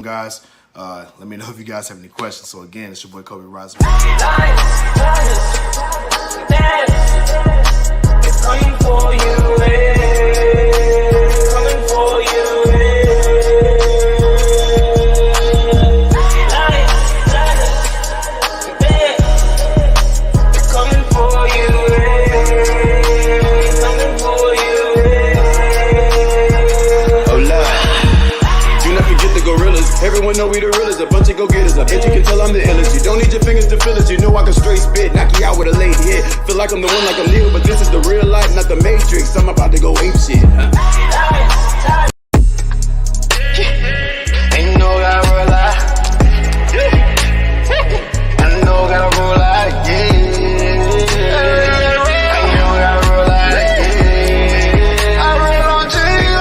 guys. Let me know if you guys have any questions. So again, it's your boy Cobe Rising. It's coming for you, coming for you, It's coming for you, coming for you, Oh Lord, do not forget the gorillas. Everyone know we the realest, a bunch of go-getters. I bet you can tell I'm the illest. You don't need your fingers to feel it. You know I can straight spit, knock you out with a lady hit. Feel like I'm the one, like I'm Neo, but this is the real life, not the Matrix. I'm about to go ape shit. Ain't no gotta roll out. I know gotta roll out, yeah. I know gotta roll out, yeah. I roll on to you.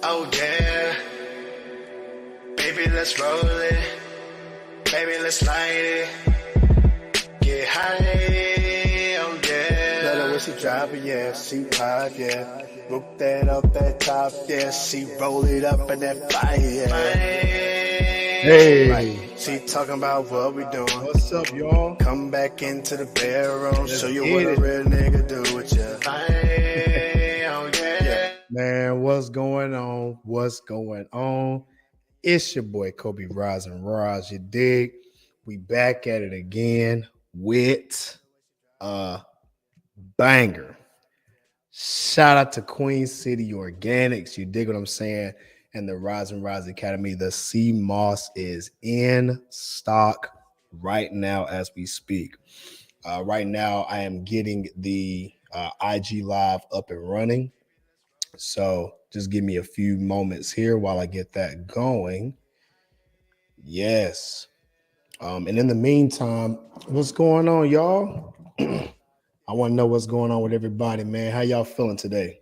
Oh yeah, baby, let's roll it. Baby, let's light it. Get high, oh yeah. Better when she driving, yeah, she hot, yeah. Rope that up that top, yeah, she roll it up in that fire, yeah. Hey, Right. She talking about what we doing. what's up, y'all? Come back into the bedroom, show you get what it. a real nigga do with ya. Oh yeah. Man, what's going on? What's going on? It's your boy Cobe Rising Raj. You dig? We back at it again with a banger. Shout out to Queen City Organics. You dig what I'm saying? And the Rise Academy. The sea moss is in stock right now as we speak. Right now, I am getting the IG Live up and running. So just give me a few moments here while I get that going. Yes. And in the meantime, what's going on, y'all? I want to know what's going on with everybody, man. How y'all feeling today?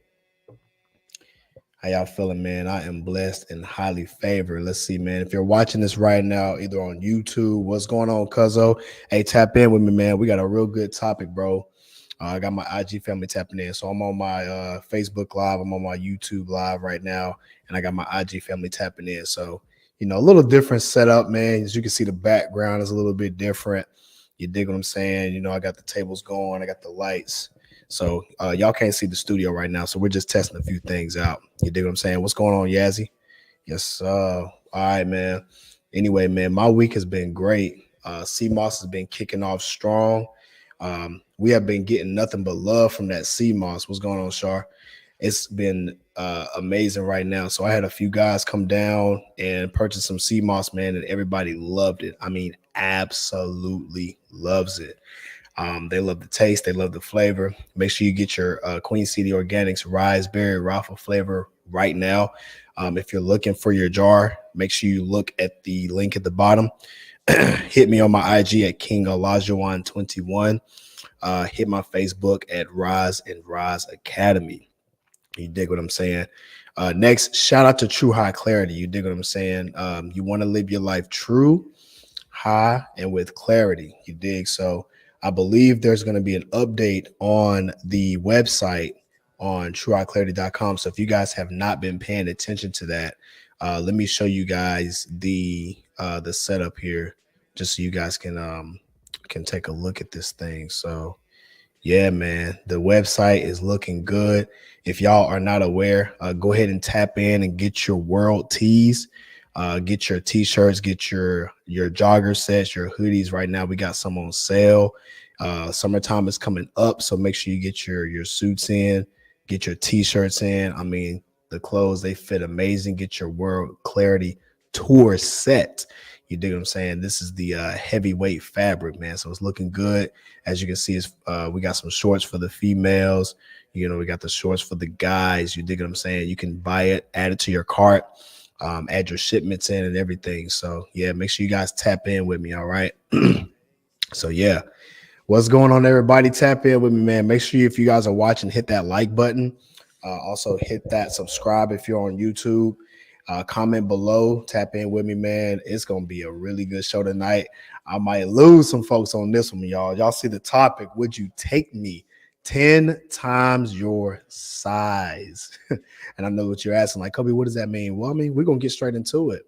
How y'all feeling, man? I am blessed and highly favored. Let's see, man. If you're watching this right now, either on YouTube, what's going on, Cuzzo? Hey, tap in with me, man. We got a real good topic, bro. I got my IG family tapping in. So I'm on my Facebook Live. I'm on my YouTube Live right now. And I got my IG family tapping in. So, you know, a little different setup, man. As you can see, the background is a little bit different. You dig what I'm saying? You know, I got the tables going. I got the lights. So y'all can't see the studio right now. So we're just testing a few things out. You dig what I'm saying? What's going on, Yazzie? Yes. All right, man. Anyway, man, my week has been great. CMOS has been kicking off strong. We have been getting nothing but love from that CMOS. What's going on, Shar? It's been amazing right now. So I had a few guys come down and purchase some CMOS, man, and everybody loved it. I mean, absolutely loves it. They love the taste. They love the flavor. Make sure you get your Queen City Organics Raspberry Raffle flavor right now. If you're looking for your jar, make sure you look at the link at the bottom. Hit me on my IG at King Alajuwan 21. Hit my Facebook at Rise and Rise Academy. You dig what I'm saying? Next, shout out to True High Clarity. You dig what I'm saying? You want to live your life true, high, and with clarity. You dig? So I believe there's going to be an update on the website on truehighclarity.com. So if you guys have not been paying attention to that, let me show you guys the setup here, just so you guys can take a look at this thing. So yeah, man, the website is looking good. If y'all are not aware, go ahead and tap in and get your world tees. Get your t-shirts, get your jogger sets, your hoodies. Right now we got some on sale. Summertime is coming up, so make sure you get your suits in, get your t-shirts in. I mean, the clothes, they fit amazing. Get your World Clarity tour set. You dig what I'm saying? This is the heavyweight fabric, man. So it's looking good. As you can see, we got some shorts for the females. We got the shorts for the guys. You dig what I'm saying? You can buy it, add it to your cart, add your shipments in and everything. So yeah, make sure you guys tap in with me. All right. So yeah, what's going on, everybody? Tap in with me, man. Make sure if you guys are watching, hit that like button. Also hit that subscribe if you're on YouTube. Comment below, tap in with me, man. It's gonna be a really good show tonight. I might lose some folks on this one, y'all. Y'all see the topic? Would you take me 10 times your size? And I know what you're asking, like, Kobe, what does that mean? Well, I mean, we're gonna get straight into it.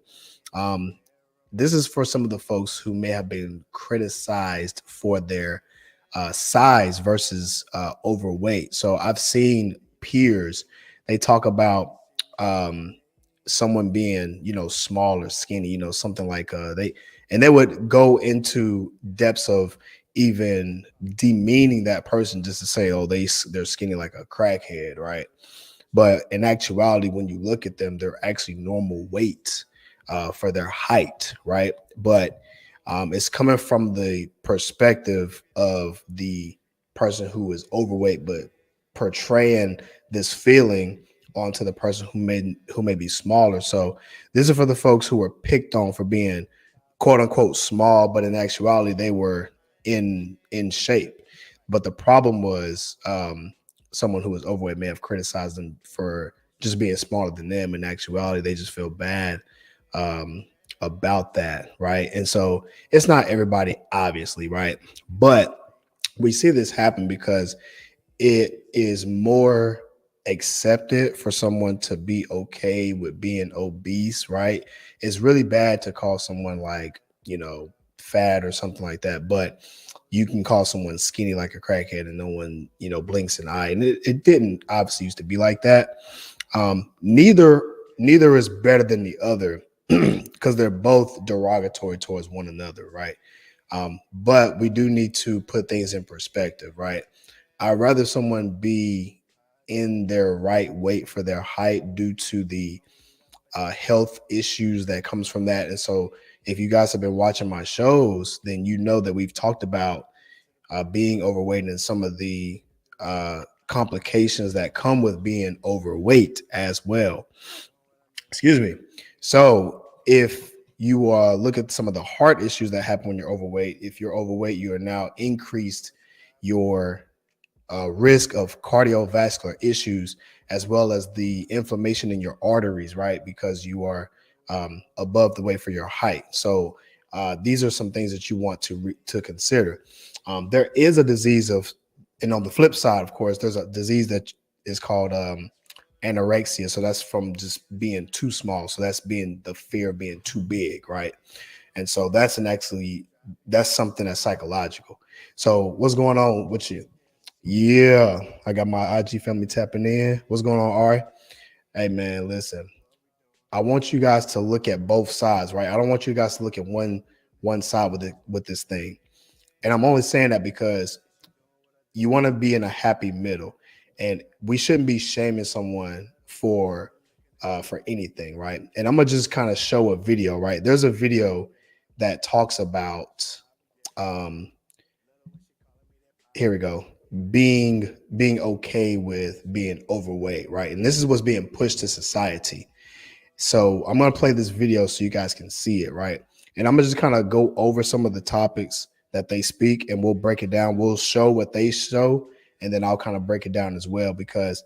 This is for some of the folks who may have been criticized for their size versus overweight. So I've seen peers, they talk about someone being, small or skinny, something like they would go into depths of even demeaning that person just to say, oh, they're skinny like a crackhead, right? But in actuality, when you look at them, they're actually normal weight for their height, right? But it's coming from the perspective of the person who is overweight, but portraying this feeling onto the person who may be smaller. So this is for the folks who were picked on for being quote unquote small, but in actuality they were in shape. But the problem was someone who was overweight may have criticized them for just being smaller than them. In actuality, they just feel bad about that, right? And so it's not everybody, obviously, right? But we see this happen because it is more accepted for someone to be okay with being obese, right? It's really bad to call someone like, fat or something like that, but you can call someone skinny like a crackhead and no one, blinks an eye. And it didn't obviously used to be like that. Neither is better than the other because they're both derogatory towards one another, right? But we do need to put things in perspective, right? I'd rather someone be in their right weight for their height due to the health issues that comes from that. And so if you guys have been watching my shows, then you know that we've talked about being overweight and some of the complications that come with being overweight as well. Excuse me. So if you look at some of the heart issues that happen when you're overweight, if you're overweight, you are now increased your risk of cardiovascular issues, as well as the inflammation in your arteries, right? Because you are above the weight for your height. So these are some things that you want to consider. There is a disease and on the flip side, of course, there's a disease that is called anorexia. So that's from just being too small. So that's being the fear of being too big, right? And so that's something that's psychological. So what's going on with you? Yeah, I got my IG family tapping in. What's going on, Ari? Hey, man, listen. I want you guys to look at both sides, right? I don't want you guys to look at one side with this thing. And I'm only saying that because you want to be in a happy middle, and we shouldn't be shaming someone for anything, right? And I'm gonna just kind of show a video, right? There's a video that talks about here we go, being okay with being overweight, right? And this is what's being pushed to society. So I'm going to play this video so you guys can see it, right? And I'm going to just kind of go over some of the topics that they speak, and we'll break it down. We'll show what they show, and then I'll kind of break it down as well, because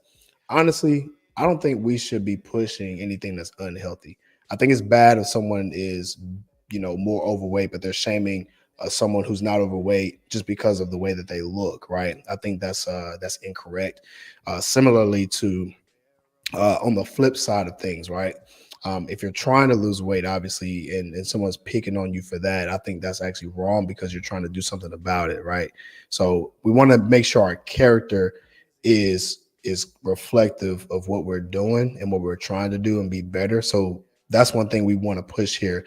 honestly, I don't think we should be pushing anything that's unhealthy. I think it's bad if someone is, more overweight, but they're shaming someone who's not overweight just because of the way that they look, right? I think that's incorrect. Similarly to on the flip side of things, right? If you're trying to lose weight, obviously, and someone's picking on you for that, I think that's actually wrong because you're trying to do something about it, right? So we want to make sure our character is reflective of what we're doing and what we're trying to do and be better. So that's one thing we want to push here.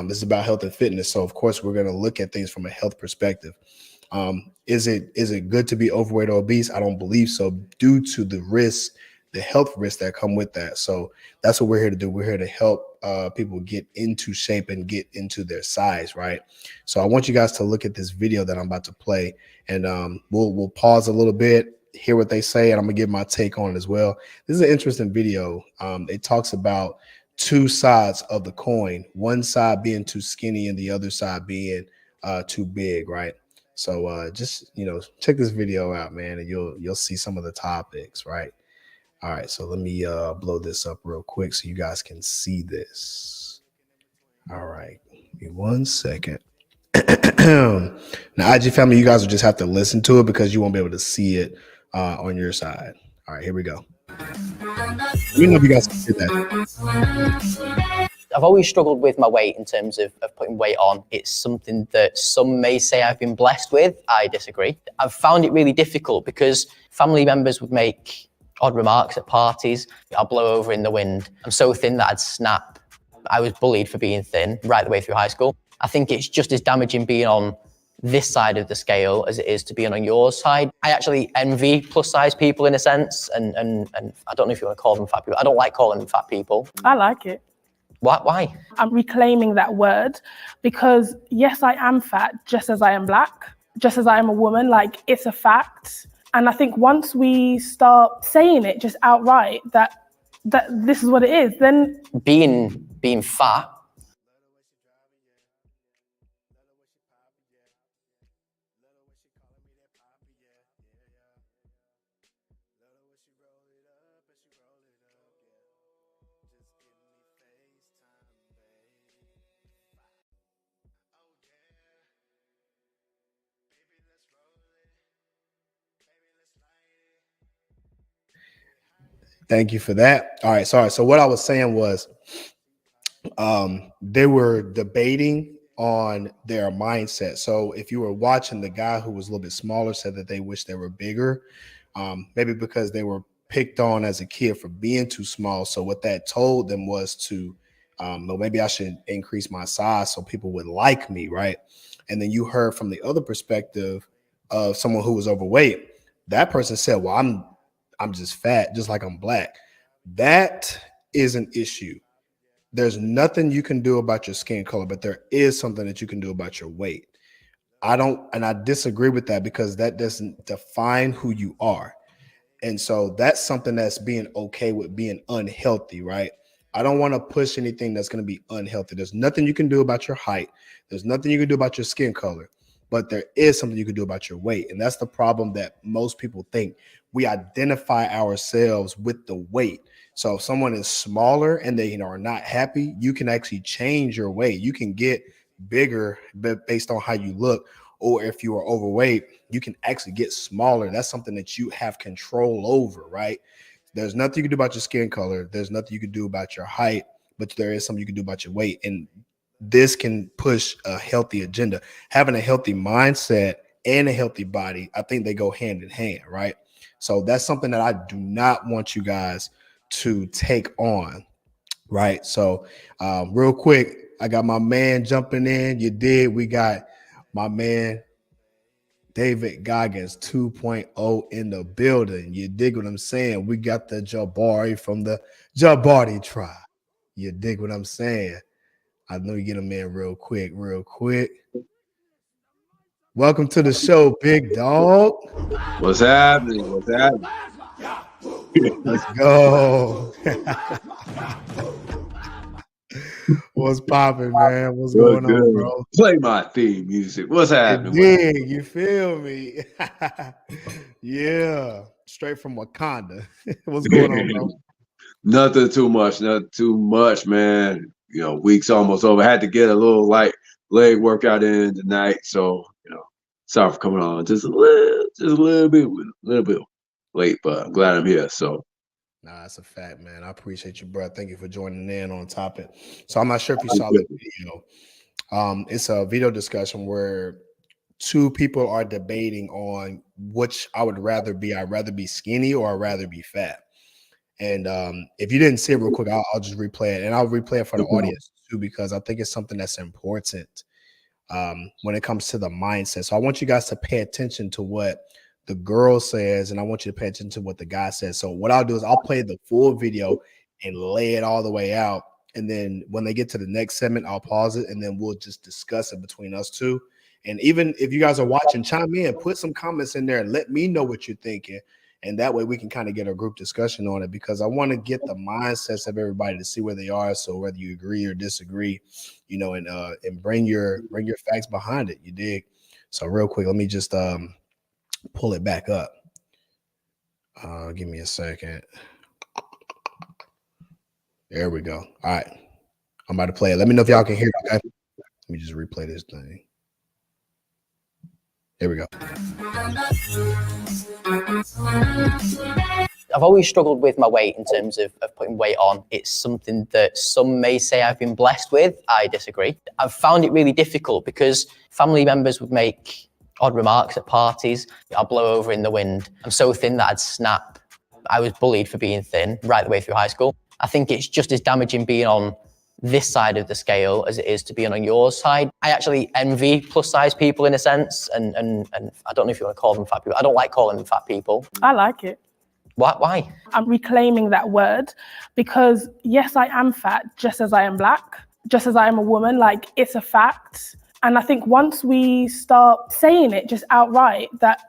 This is about health and fitness. So of course, we're going to look at things from a health perspective. Is it good to be overweight or obese? I don't believe so, due to the risks the health risks that come with that. So that's what we're here to do. We're here to help people get into shape and get into their size, right? So I want you guys to look at this video that I'm about to play, and we'll pause a little bit, hear what they say, and I'm gonna give my take on it as well. This is an interesting video. It talks about two sides of the coin, one side being too skinny and the other side being too big, right? So just check this video out, man, and you'll see some of the topics, right? All right, so let me blow this up real quick so you guys can see this. All right, give me 1 second. Now, IG family, you guys will just have to listen to it because you won't be able to see it on your side. All right, here we go. Let me know if you guys can hear that. I've always struggled with my weight in terms of putting weight on. It's something that some may say I've been blessed with. I disagree. I've found it really difficult because family members would make odd remarks at parties. I'll blow over in the wind. I'm so thin that I'd snap. I was bullied for being thin right the way through high school. I think it's just as damaging being on this side of the scale as it is to being on your side. I actually envy plus size people in a sense, and I don't know if you want to call them fat people. I don't like calling them fat people. I like it. Why? I'm reclaiming that word because yes, I am fat just as I am black, just as I am a woman. Like, it's a fact. And I think once we start saying it just outright that this is what it is, then being fat. Thank you for that. All right, sorry. So what I was saying was they were debating on their mindset. So if you were watching, the guy who was a little bit smaller said that they wish they were bigger, maybe because they were picked on as a kid for being too small. So what that told them was to, well, maybe I should increase my size so people would like me, right? And then you heard from the other perspective of someone who was overweight. That person said, well, I'm just fat, just like I'm black. That is an issue. There's nothing you can do about your skin color, but there is something that you can do about your weight. I disagree with that because that doesn't define who you are. And so that's something that's being okay with being unhealthy, right? I don't want to push anything that's going to be unhealthy. There's nothing you can do about your height. There's nothing you can do about your skin color, but there is something you can do about your weight. And that's the problem that most people think. We identify ourselves with the weight. So if someone is smaller and they are not happy, you can actually change your weight. You can get bigger based on how you look. Or if you are overweight, you can actually get smaller. That's something that you have control over, right? There's nothing you can do about your skin color. There's nothing you can do about your height, but there is something you can do about your weight. And this can push a healthy agenda. Having a healthy mindset and a healthy body, I think they go hand in hand, right? So that's something that I do not want you guys to take on, right? So real quick, I got my man jumping in. You did. We got my man David Goggins 2.0 in the building. You dig what I'm saying? We got the Jabari from the Jabari tribe. You dig what I'm saying? I know you get him in real quick. Welcome to the show, big dog. What's happening? Let's go. What's popping, man? What's going on, bro? Play my theme music. What's happening? You feel me? Yeah, straight from Wakanda. What's going on, bro? Nothing too much, man. Week's almost over. I had to get a little light leg workout in tonight, so sorry for coming on just a little bit late, but I'm glad I'm here. So. Nah, that's a fact, man. I appreciate you, bro. Thank you for joining in on topic. So I'm not sure if you saw the video. It's a video discussion where two people are debating on which I would rather be. I'd rather be skinny or I'd rather be fat. And if you didn't see it real quick, I'll just replay it. And I'll replay it for the audience too, because I think it's something that's important when it comes to the mindset. So I want you guys to pay attention to what the girl says, and I want you to pay attention to what the guy says. So what I'll do is I'll play the full video and lay it all the way out. And then when they get to the next segment, I'll pause it and then we'll just discuss it between us two. And even if you guys are watching, chime in, put some comments in there and let me know what you're thinking. And that way we can kind of get a group discussion on it, because I want to get the mindsets of everybody to see where they are. So whether you agree or disagree, and bring your facts behind it. You dig? So real quick, let me just pull it back up. Give me a second. There we go. All right. I'm about to play it. Let me know if y'all can hear it. Okay. Let me just replay this thing. Here we go. I've always struggled with my weight in terms of putting weight on. It's something that some may say I've been blessed with. I disagree. I've found it really difficult because family members would make odd remarks at parties. I'll blow over in the wind. I'm so thin that I'd snap. I was bullied for being thin right the way through high school. I think it's just as damaging being on this side of the scale as it is to being on your side. I actually envy plus size people in a sense, and I don't know if you want to call them fat people. I don't like calling them fat people. I like it. Why? I'm reclaiming that word because yes, I am fat, just as I am black, just as I am a woman. Like, it's a fact. And I think once we start saying it just outright that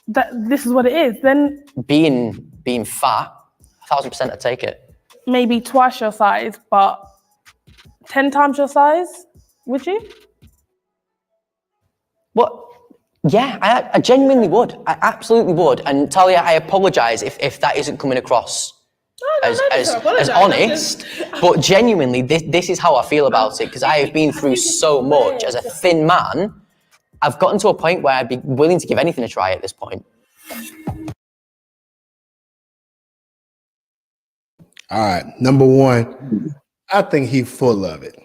this is what it is, then being fat, 1,000% I'd take it. Maybe twice your size, but 10 times your size, would you? What? Yeah, I genuinely would. I absolutely would. And Talia, I apologise if that isn't coming across as honest, but genuinely, this is how I feel about it, because I have been through so much as a thin man. I've gotten to a point where I'd be willing to give anything a try at this point. All right, number one, I think he's full of it.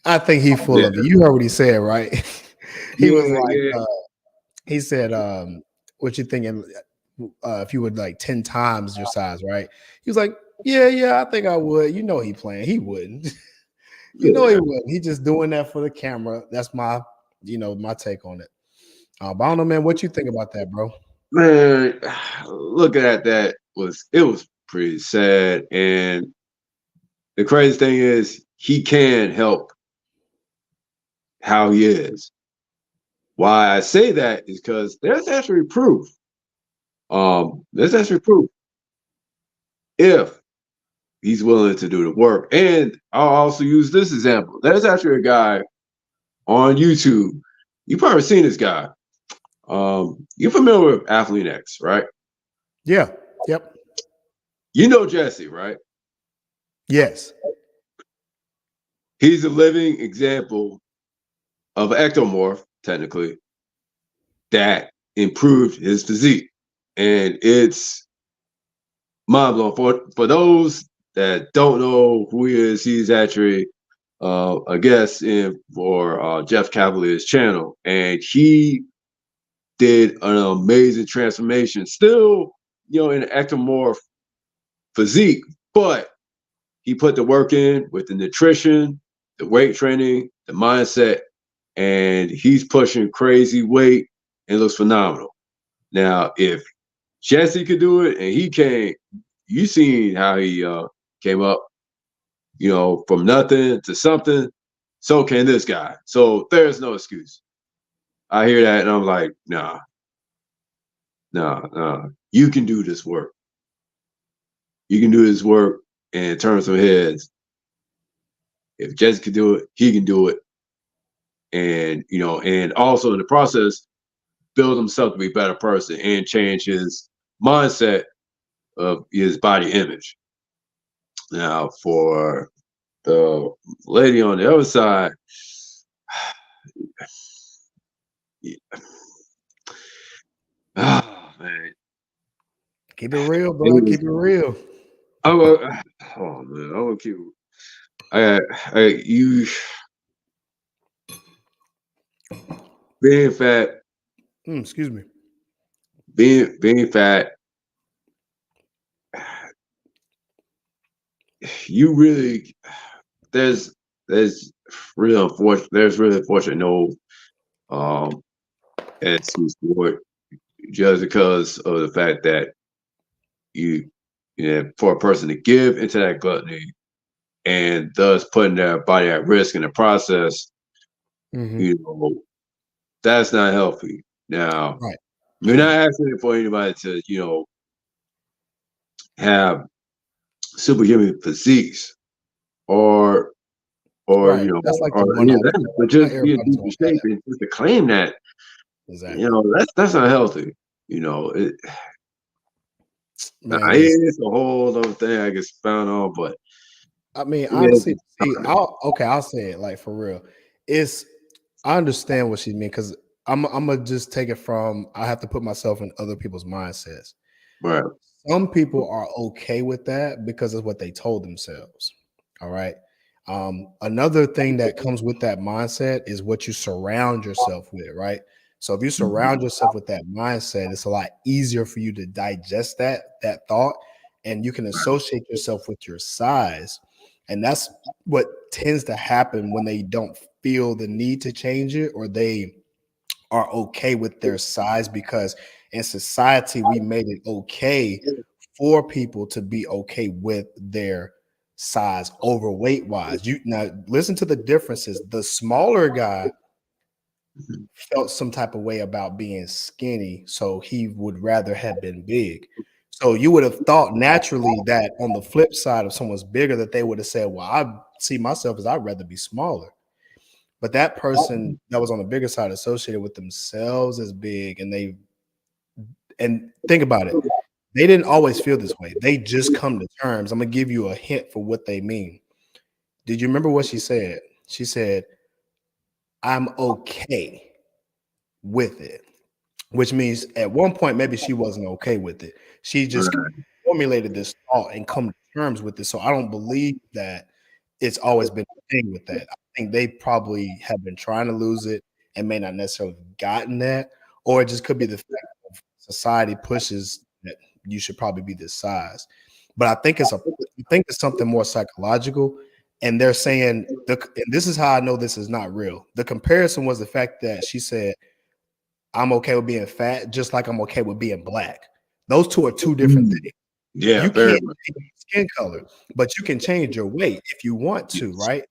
You heard what he said, right? He was like, he said, what you thinking if you would like 10 times your size, right? He was like, yeah, I think I would. You know he playing. He wouldn't. He wouldn't. He just doing that for the camera. That's my take on it. But I don't know, man, what you think about that, bro? Man, looking at that was pretty sad. And the crazy thing is he can help how he is. Why I say that is because there's actually proof. If he's willing to do the work. And I'll also use this example. There's actually a guy on YouTube. You've probably seen this guy. You're familiar with Athlete X, right? Yeah. Yep. You know Jesse, right? Yes. He's a living example of an ectomorph, technically, that improved his physique. And it's mind-blowing. For those that don't know who he is, he's actually a guest for Jeff Cavalier's channel. And he did an amazing transformation, still, in an ectomorph physique, but he put the work in with the nutrition, the weight training, the mindset, and he's pushing crazy weight and looks phenomenal. Now, if Jesse could do it and he can't, you seen how he came up, from nothing to something, so can this guy. So there's no excuse. I hear that and I'm like, nah. You can do this work. You can do this work and turn some heads. If Jesse can do it, he can do it. And, and also in the process, build himself to be a better person and change his mindset of his body image. Now, for the lady on the other side, yeah. Oh, man. Keep it real, bro. Keep it real. Oh man, I'm gonna keep. You being fat. Excuse me. Being fat. You really there's really unfortunate. There's really unfortunate no excuse for it. just because of the fact that for a person to give into that gluttony and thus putting their body at risk in the process, that's not healthy. Now, Right. we're not asking for anybody to, have superhuman physiques or Right. That's like the or one any of off. that, but Not just be in everybody's decent want that. shape and just to claim that, Exactly. that's not healthy. Man, listen. It's a whole other thing I get found on, but I mean, yeah, honestly, see, I'll say it like for real. It's I understand what she mean because I'm gonna just take it from I have to put myself in other people's mindsets. right. Some people are okay with that because of what they told themselves. All right. Another thing that comes with that mindset is what you surround yourself with, right? So if you surround yourself with that mindset, it's a lot easier for you to digest that thought, and you can associate yourself with your size. And that's what tends to happen when they don't feel the need to change it or they are okay with their size because in society we made it okay for people to be okay with their size overweight wise. You now listen to the differences. The smaller guy felt some type of way about being skinny, so he would rather have been big. So you would have thought naturally that on the flip side, if someone's bigger, that they would have said, "Well, I see myself as I'd rather be smaller." But that person that was on the bigger side associated with themselves as big, and think about it, they didn't always feel this way. They just come to terms. I'm gonna give you a hint for what they mean. Did you remember what she said? She said, "I'm okay with it," which means at one point maybe she wasn't okay with it. She just Right. formulated this thought and come to terms with it. So I don't believe that it's always been a thing with that. I think they probably have been trying to lose it and may not necessarily have gotten that, or it just could be the fact of society pushes that you should probably be this size. But I think it's something more psychological. And they're saying and this is how I know this is not real. The comparison was the fact that she said, "I'm okay with being fat, just like I'm okay with being black." Those two are two different things. Yeah, You very can't much. change your skin color, but you can change your weight if you want to, Yes. right?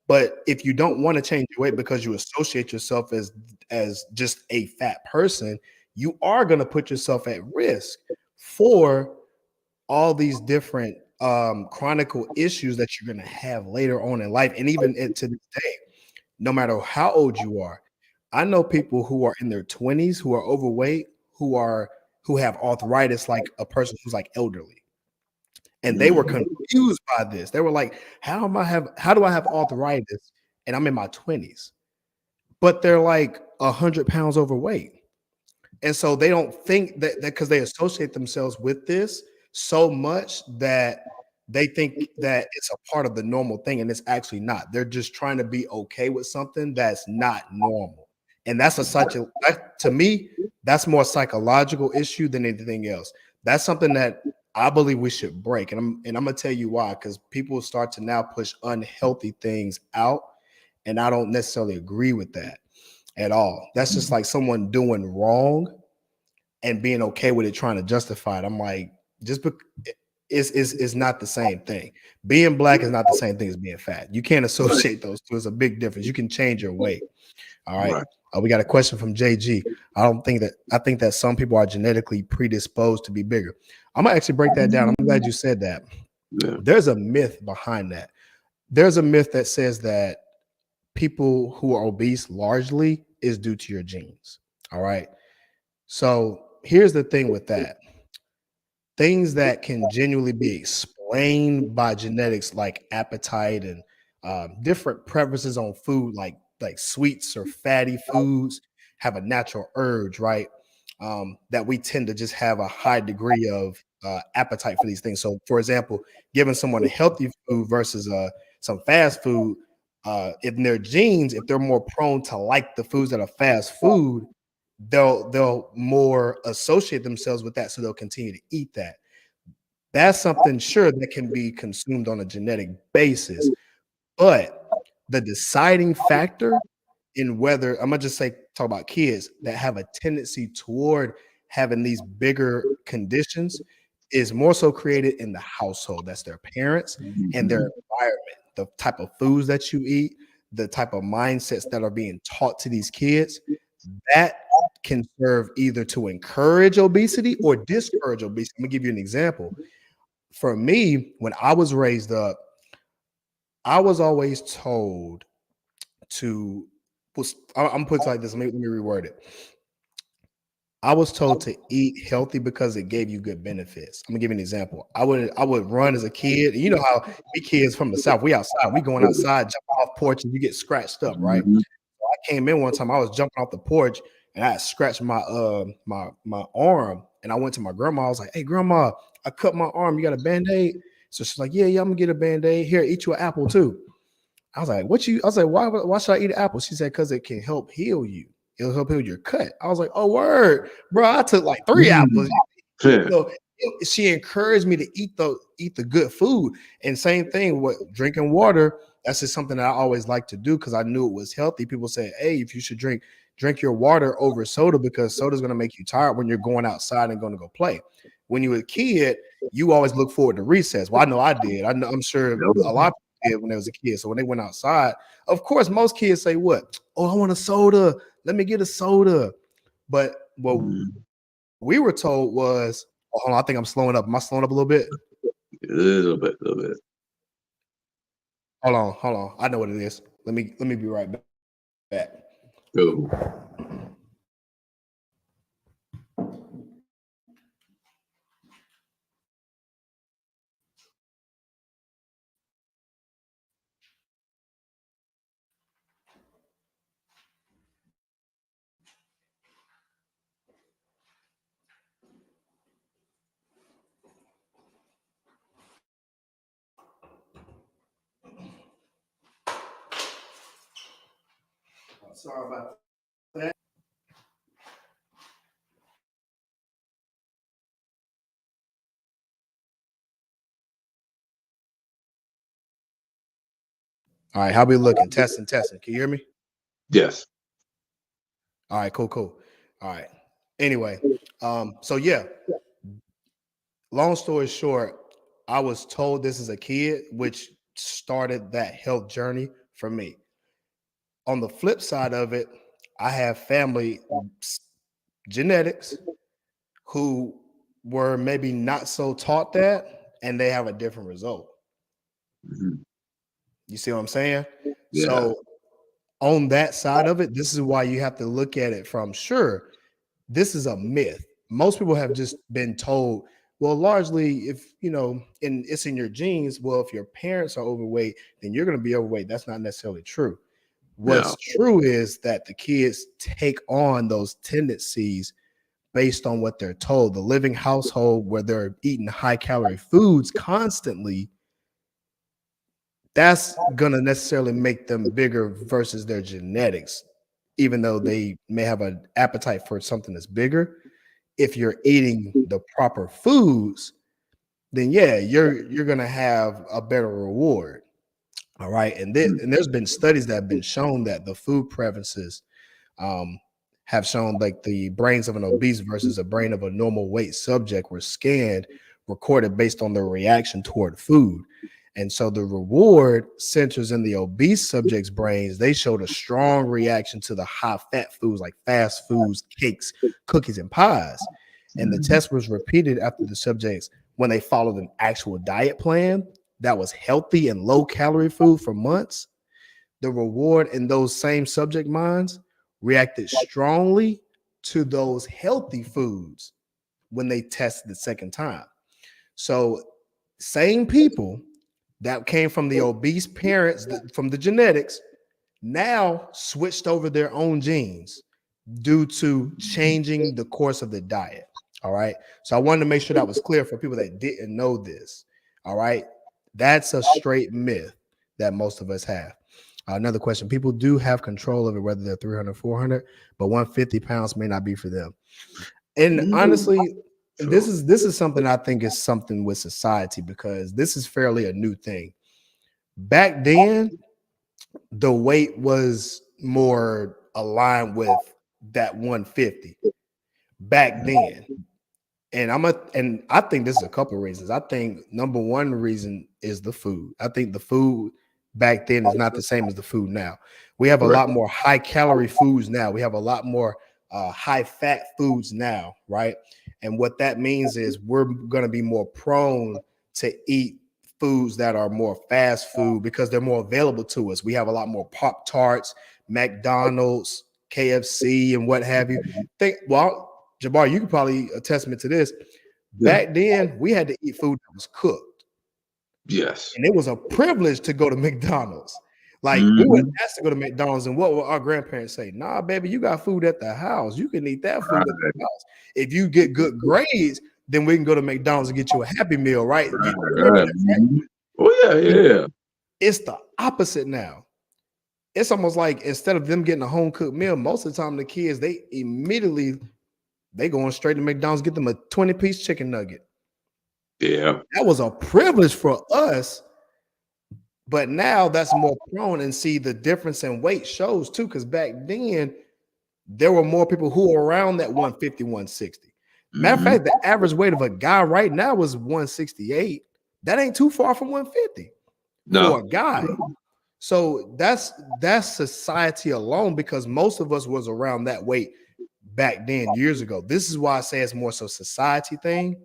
But if you don't want to change your weight because you associate yourself as just a fat person, you are going to put yourself at risk for all these different chronic issues that you're going to have later on in life, and even to this day, no matter how old you are. I know people who are in their 20s who are overweight, who have arthritis like a person who's like elderly. And they were confused by this. They were like, how do I have arthritis and I'm in my 20s? But they're like 100 pounds overweight. And so they don't think that because they associate themselves with this so much that they think that it's a part of the normal thing, and it's actually not. They're just trying to be okay with something that's not normal. And that's to me, that's more psychological issue than anything else. That's something that I believe we should break. And I'm gonna tell you why, because people start to now push unhealthy things out, and I don't necessarily agree with that at all. That's just like someone doing wrong and being okay with it, trying to justify it. I'm like, just it's not the same thing. Being black is not the same thing as being fat. You can't associate those two. It's a big difference. You can change your weight. All right. Right. We got a question from JG. I think that some people are genetically predisposed to be bigger. I'm gonna actually break that down. I'm glad you said that. Yeah. There's a myth behind that. There's a myth that says that people who are obese largely is due to your genes. All right. So here's the thing with that. Things that can genuinely be explained by genetics, like appetite and different preferences on food, like sweets or fatty foods, have a natural urge, right? That we tend to just have a high degree of appetite for these things. So, for example, giving someone a healthy food versus some fast food, in their genes, if they're more prone to like the foods that are fast food, they'll more associate themselves with that, so they'll continue to eat that. That's something sure that can be consumed on a genetic basis, but the deciding factor in whether I'm gonna just say talk about kids that have a tendency toward having these bigger conditions is more so created in the household. That's their parents and their environment, the type of foods that you eat, the type of mindsets that are being taught to these kids. That can serve either to encourage obesity or discourage obesity. Let me give you an example. For me, when I was raised up, I was always told to I'm putting it like this. Let me reword it. I was told to eat healthy because it gave you good benefits. I'm gonna give you an example. I would run as a kid. You know how we kids from the South, we outside, we going outside, jumping off porches, you get scratched up, right? Mhm. I came in one time, I was jumping off the porch and I scratched my arm. And I went to my grandma. I was like, "Hey grandma, I cut my arm. You got a band-aid?" So she's like, "Yeah, I'm gonna get a band-aid. Here, eat you an apple too." I was like, "What you?" I was like, "Why should I eat an apple?" She said, "Because it can help heal you. It'll help heal your cut." I was like, "Oh, word, bro!" I took like 3 apples. Yeah. So she encouraged me to eat the good food. And same thing with drinking water. That's just something that I always like to do because I knew it was healthy. People say, "Hey, if you should drink your water over soda because soda's going to make you tired when you're going outside and going to go play." When you were a kid, you always look forward to recess. Well, I know I did. I'm sure a lot of people did when they was a kid. So when they went outside, of course, most kids say, "What? Oh, I want a soda. Let me get a soda." But what we were told was, oh, hold on, I think I'm slowing up. Am I slowing up a little bit? A little bit, a little bit. Hold on. I know what it is. Let me be right back. Cool. Sorry about that. All right, how we looking? Testing. Can you hear me? Yes. All right, cool. All right. Anyway, so yeah, long story short, I was told this as a kid, which started that health journey for me. On the flip side of it, I have family genetics who were maybe not so taught that, and they have a different result. Mhm. You see what I'm saying? Yeah. So on that side of it, this is why you have to look at it from sure, this is a myth. Most people have just been told, well, largely if and it's in your genes, well, if your parents are overweight, then you're going to be overweight. That's not necessarily true. No. What's true is that the kids take on those tendencies based on what they're told. The living household where they're eating high calorie foods constantly, that's gonna necessarily make them bigger versus their genetics, even though they may have an appetite for something that's bigger. If you're eating the proper foods, then yeah, you're gonna have a better reward. All right. And there's been studies that have been shown that the food preferences um, have shown like the brains of an obese versus a brain of a normal weight subject were scanned, recorded based on their reaction toward food. And so the reward centers in the obese subjects' brains. They showed a strong reaction to the high fat foods like fast foods, cakes, cookies, and pies. And the test was repeated after the subjects when they followed an actual diet plan that was healthy and low calorie food for months. The reward in those same subject minds reacted strongly to those healthy foods when they tested the second time. So, same people that came from the obese parents, from the genetics, now switched over their own genes due to changing the course of the diet. All right. So I wanted to make sure that was clear for people that didn't know this. All right. That's a straight myth that most of us have. Another question: people do have control over whether they're 300, 400, but 150 pounds may not be for them. And honestly, this True. is something I think is something with society because this is fairly a new thing. Back then, the weight was more aligned with that 150. back then. And I think this is a couple of reasons. I think number one reason is the food. I think the food back then is not the same as the food now. We have a Correct. lot more high calorie foods now. We have a lot more high fat foods now, right? And what that means is we're going to be more prone to eat foods that are more fast food because they're more available to us. We have a lot more Pop Tarts, McDonald's, KFC, and what have you. Jabbar, you could probably attest me to this. Yeah. Back then, we had to eat food that was cooked, Yes. and it was a privilege to go to McDonald's. Like we would Mhm. ask to go to McDonald's, and what would our grandparents say? Nah, baby, you got food at the house. You can eat that food at the house. If you get good grades, then we can go to McDonald's and get you a Happy Meal, right? You remember Right. that, right? Mhm. Oh yeah, yeah. It's the opposite now. It's almost like instead of them getting a home cooked meal, most of the time the kids they going straight to McDonald's, get them a 20-piece chicken nugget. Yeah. That was a privilege for us, but now that's more prone, and see the difference in weight shows too, because back then there were more people who were around that 150, 160. Matter of Mhm. fact, the average weight of a guy right now is 168. That ain't too far from 150 for a No. guy. So that's society alone, because most of us was around that weight back then years ago. This is why I say it's more so society thing.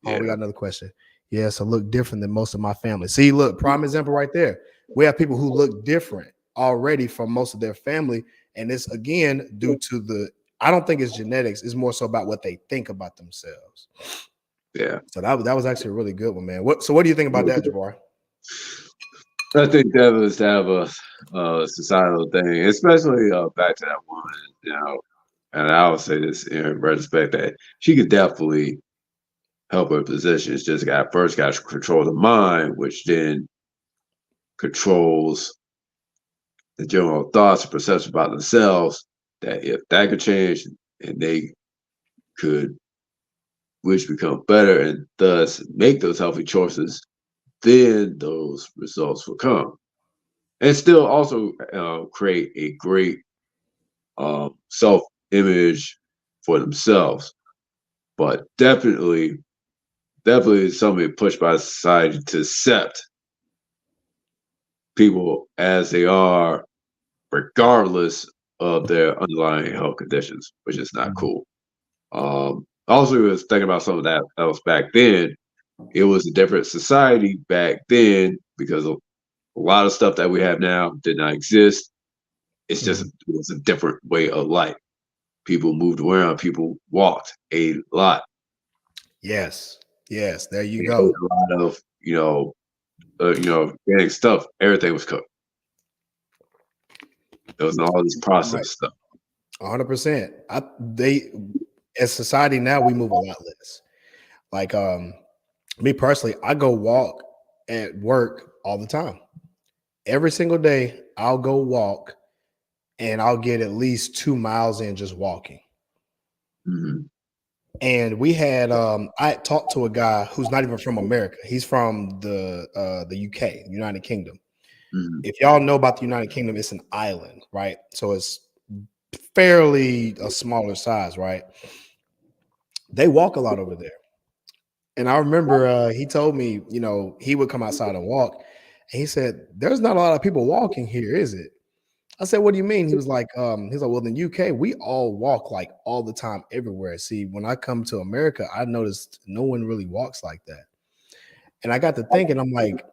Oh, we Yeah. got another question. Yes, I look different than most of my family. See, look, prime example right there. We have people who look different already from most of their family, and it's again due to I don't think it's genetics. It's more so about what they think about themselves. Yeah. So that was actually a really good one, man. What do you think about that, Jabbar? I think that was to have a societal thing, especially back to that woman, and I would say this in retrospect that she could definitely help her positions. Just got to control the mind, which then controls the general thoughts and perception about themselves. That if that could change and they could which become better and thus make those healthy choices, then those results will come. And still also create a great self image for themselves. But definitely something pushed by society to accept people as they are, regardless of their underlying health conditions, which is not cool. Also, was thinking about some of that else back then. It was a different society back then because a lot of stuff that we have now did not exist. It's just it was a different way of life. People moved around. People walked a lot. Yes, there you There was go. a lot of organic stuff. Everything was cooked. There was all this Right. processed stuff. 100%. They as society now we move a lot less. Like me personally, I go walk at work all the time. Every single day, I'll go walk and I'll get at least 2 miles in just walking. Mhm. And we had I talked to a guy who's not even from America. He's from the UK, United Kingdom. Mhm. If y'all know about the United Kingdom, it's an island, right? So it's fairly a smaller size, right? They walk a lot over there. And I remember he told me, he would come outside and walk. And he said, "There's not a lot of people walking here, is it?" I said, "What do you mean?" He's like, "Well, in the UK, we all walk like all the time, everywhere. See, when I come to America, I noticed no one really walks like that." And I got to thinking, I'm like,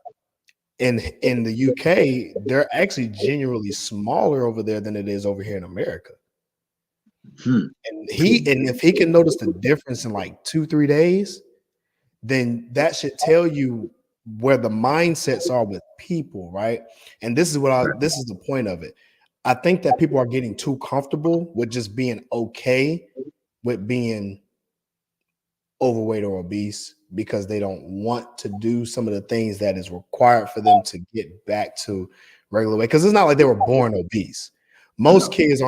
in the UK, they're actually genuinely smaller over there than it is over here in America. Hmm. And if he can notice the difference in like 2-3 days, then that should tell you where the mindsets are with people, right? And this is this is the point of it. I think that people are getting too comfortable with just being okay with being overweight or obese because they don't want to do some of the things that is required for them to get back to regular weight. Because it's not like they were born obese. Most kids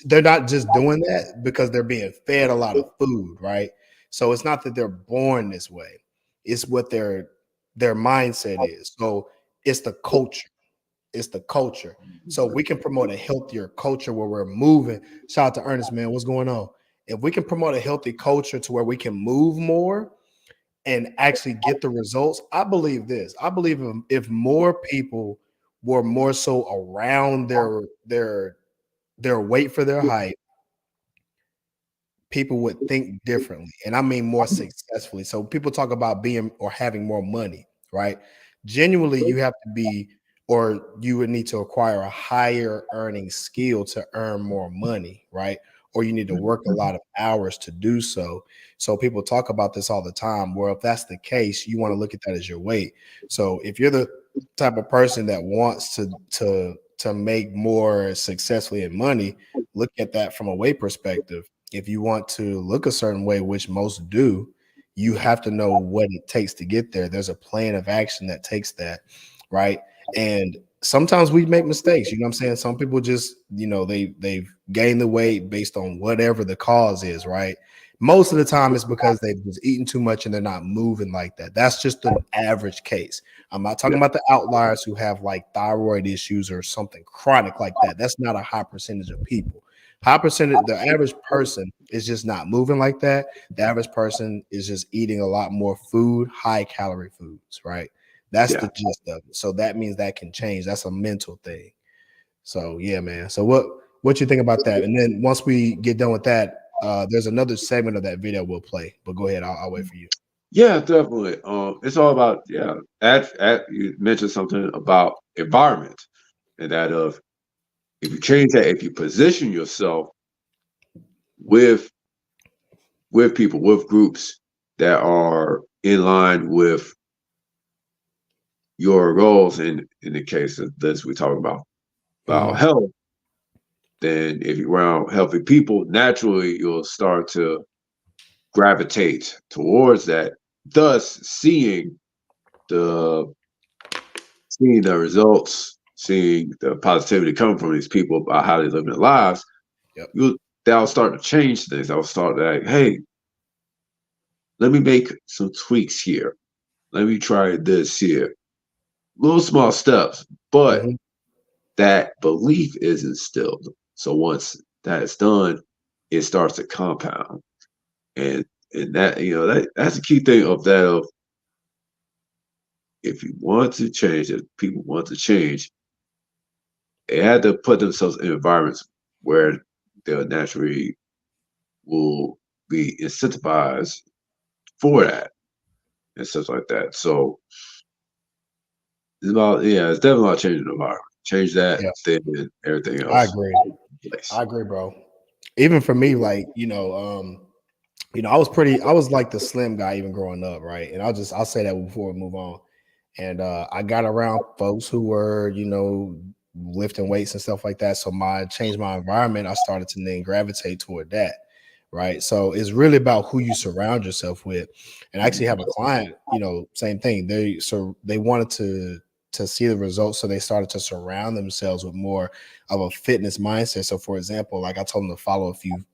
they're not just doing that because they're being fed a lot of food, right? So it's not that they're born this way. It's what their mindset is. So it's the culture. It's the culture. So we can promote a healthier culture where we're moving. Shout out to Ernest, man. What's going on? if we can promote a healthy culture to where we can move more and actually get the results, I believe this. I believe if more people were more so around their weight for their height, people would think differently. And I mean more successfully. So people talk about being or having more money, right? Genuinely, you have to be, or you would need to acquire a higher earning skill to earn more money, right? Or you need to work a lot of hours to do so. So people talk about this all the time. Where if that's the case, you want to look at that as your weight. So if you're the type of person that wants to make more successfully in money, look at that from a weight perspective. If you want to look a certain way, which most do, you have to know what it takes to get there. There's a plan of action that takes that, right? And sometimes we make mistakes. You know what I'm saying? Some people just, they've gained the weight based on whatever the cause is, right? Most of the time it's because they've just eaten too much and they're not moving like that. That's just an average case. I'm not talking about the outliers who have like thyroid issues or something chronic like that. That's not a high percentage of people. High percentage, the average person is just not moving like that. The average person is just eating a lot more food, high calorie foods, right? That's the gist of it. So that means that can change. That's a mental thing. So yeah, man. So what you think about that? And then once we get done with that, there's another segment of that video we'll play. But go ahead, I'll wait for you. Yeah, definitely. It's all about you mentioned something about environment, and that of if you change that, if you position yourself with people, with groups that are in line with your goals, in the case of this we talk about health, then if you're around healthy people, naturally you'll start to gravitate towards that, thus seeing the results, seeing the positivity come from these people about how they live their lives. That'll start to change things. That'll start like, hey, let me make some tweaks here. Let me try this here. Little small steps, but that belief is instilled. So once that is done, it starts to compound. And that, that's the key thing of that, of if you want to change, if people want to change, they had to put themselves in environments where they'll naturally will be incentivized for that and stuff like that. So it's definitely about changing the environment. Change that, then everything else. I agree, bro. Even for me, like, I was like the slim guy even growing up, right? And I'll say that before we move on. And I got around folks who were, lifting weights and stuff like that. So changed my environment. I started to then gravitate toward that. Right. So it's really about who you surround yourself with. And I actually have a client, same thing. They wanted to see the results. So they started to surround themselves with more of a fitness mindset. So for example, like I told them to follow a few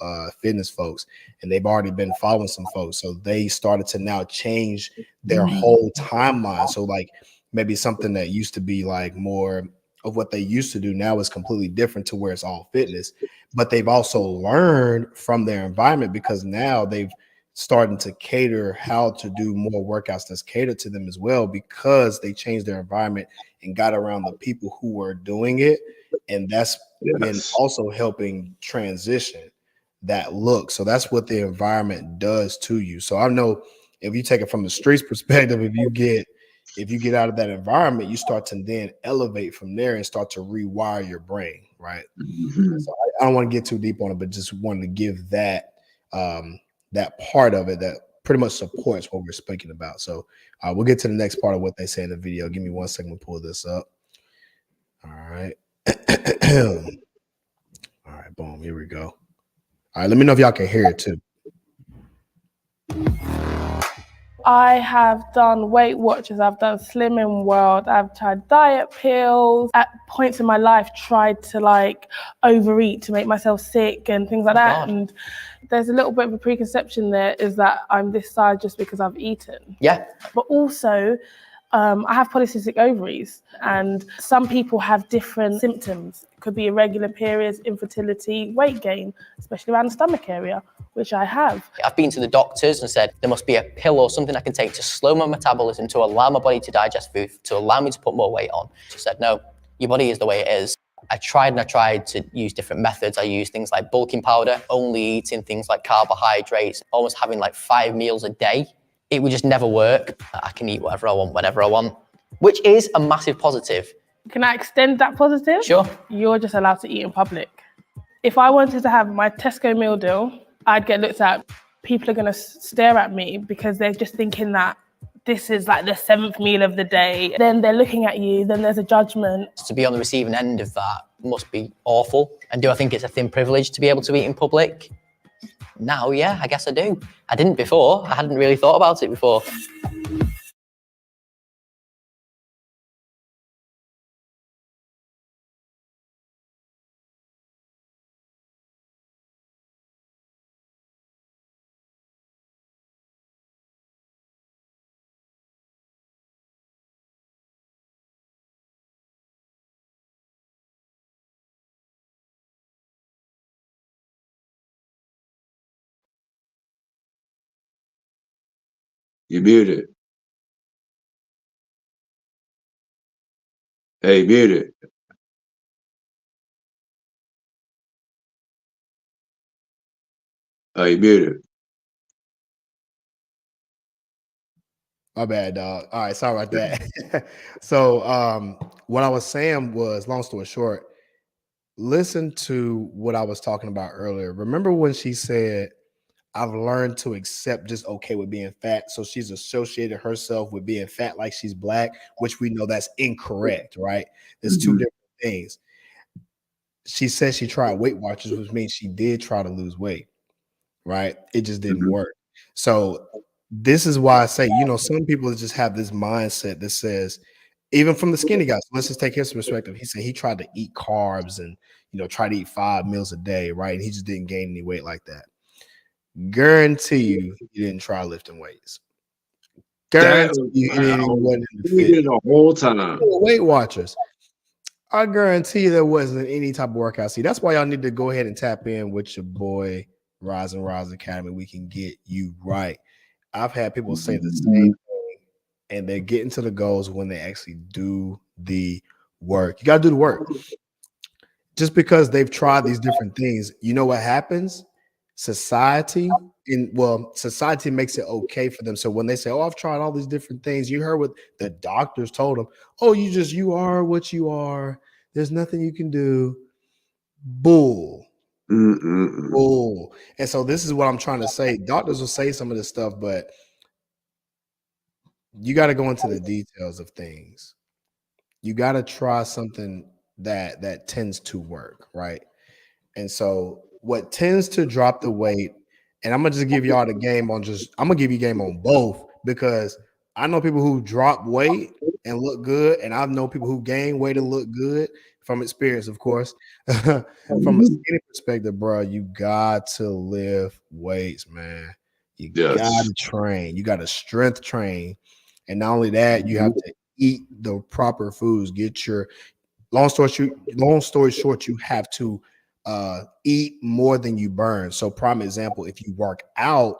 fitness folks, and they've already been following some folks. So they started to now change their whole timeline. So like maybe something that used to be like more of what they used to do now is completely different to where it's all fitness. But they've also learned from their environment, because now they've starting to cater how to do more workouts that's catered to them as well, because they changed their environment and got around the people who were doing it. And that's been also helping transition that look. So that's what the environment does to you. So I know if you take it from the streets perspective, if you get out of that environment, you start to then elevate from there and start to rewire your brain, right? So I don't want to get too deep on it, but just wanted to give that that part of it that pretty much supports what we're speaking about. So we'll get to the next part of what they say in the video. Give me 1 second to pull this up. All right. All right, boom, here we go. All right, let me know if y'all can hear it too. I have done Weight Watchers, I've done Slimming World, I've tried diet pills. At points in my life, tried to like overeat to make myself sick and things like that. And there's a little bit of a preconception there, is that I'm this size just because I've eaten. Yeah. But also, I have polycystic ovaries, and some people have different symptoms. It could be irregular periods, infertility, weight gain, especially around the stomach area. which I have. I've been to the doctors and said there must be a pill or something I can take to slow my metabolism, to allow my body to digest food, to allow me to put more weight on. She said, no, your body is the way it is. I tried to use different methods. I used things like bulking powder, only eating things like carbohydrates, almost having like 5 meals a day. It would just never work. I can eat whatever I want, whenever I want, which is a massive positive. Can I extend that positive? Sure. You're just allowed to eat in public. If I wanted to have my Tesco meal deal, I'd get looked at. People are going to stare at me because they're just thinking that this is like the 7th meal of the day. Then they're looking at you, then there's a judgment. To be on the receiving end of that must be awful. And do I think it's a thin privilege to be able to eat in public? Now, yeah, I guess I do. I didn't before. I hadn't really thought about it before. You muted. Hey, muted. You muted. My bad, dog. All right, sorry about that. So what I was saying was, long story short, listen to what I was talking about earlier. Remember when she said, I've learned to accept just okay with being fat. So she's associated herself with being fat like she's black, which we know that's incorrect, right? There's two different things. She said she tried Weight Watchers, which means she did try to lose weight, right? It just didn't work. So this is why I say, some people just have this mindset that says, even from the skinny guys, let's just take his perspective. He said he tried to eat carbs and, try to eat 5 meals a day, right? And he just didn't gain any weight like that. Guarantee you he didn't try lifting weights. Guarantee you he didn't wasn't in the fit. The whole time. Weight Watchers. I guarantee you there wasn't any type of workout. See, that's why y'all need to go ahead and tap in with your boy Rise and Rise Academy. We can get you right. I've had people say the same thing, and they're getting to the goals when they actually do the work. You got to do the work. Just because they've tried these different things, you know what happens? Society makes it okay for them. So when they say, oh, I've tried all these different things, you heard what the doctors told them. Oh, you are what you are. There's nothing you can do. Bull. Bull. And so this is what I'm trying to say. Doctors will say some of this stuff, but you got to go into the details of things. You got to try something that tends to work, right? And so what tends to drop the weight, and I'm gonna just give y'all the game on I'm gonna give you game on both, because I know people who drop weight and look good, and I know people who gain weight and look good from experience, of course. From a skinny perspective, bro, you got to lift weights, man. You got to train. You got to strength train, and not only that, you have to eat the proper foods. Get your long story short, you have to eat more than you burn. So prime example, if you work out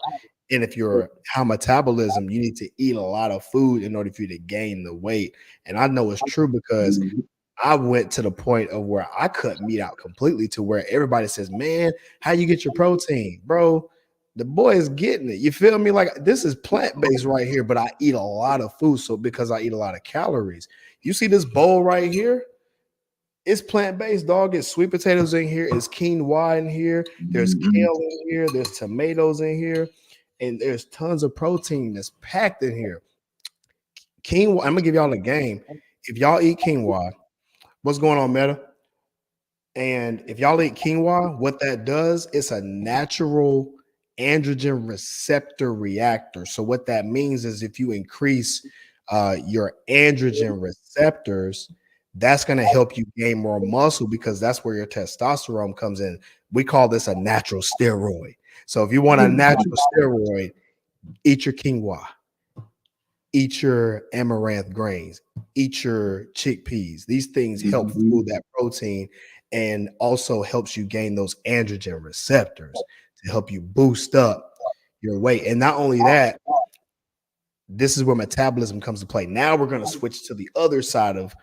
and if you're high metabolism, you need to eat a lot of food in order for you to gain the weight. And I know it's true because I went to the point of where I cut meat out completely, to where everybody says, man, how you get your protein? Bro, the boy is getting it. You feel me? Like, this is plant-based right here, but I eat a lot of food. So because I eat a lot of calories, you see this bowl right here? It's plant-based, dog. It's sweet potatoes in here. It's quinoa in here. There's kale in here. There's tomatoes in here. And there's tons of protein that's packed in here. Quinoa, I'm going to give y'all a game. If y'all eat quinoa, what's going on, Meta? And if y'all eat quinoa, what that does, it's a natural androgen receptor reactor. So what that means is if you increase your androgen receptors, that's going to help you gain more muscle, because that's where your testosterone comes in. We call this a natural steroid. So if you want a natural steroid, eat your quinoa, eat your amaranth grains, eat your chickpeas. These things help fuel that protein and also helps you gain those androgen receptors to help you boost up your weight. And not only that, this is where metabolism comes to play. Now we're going to switch to the other side of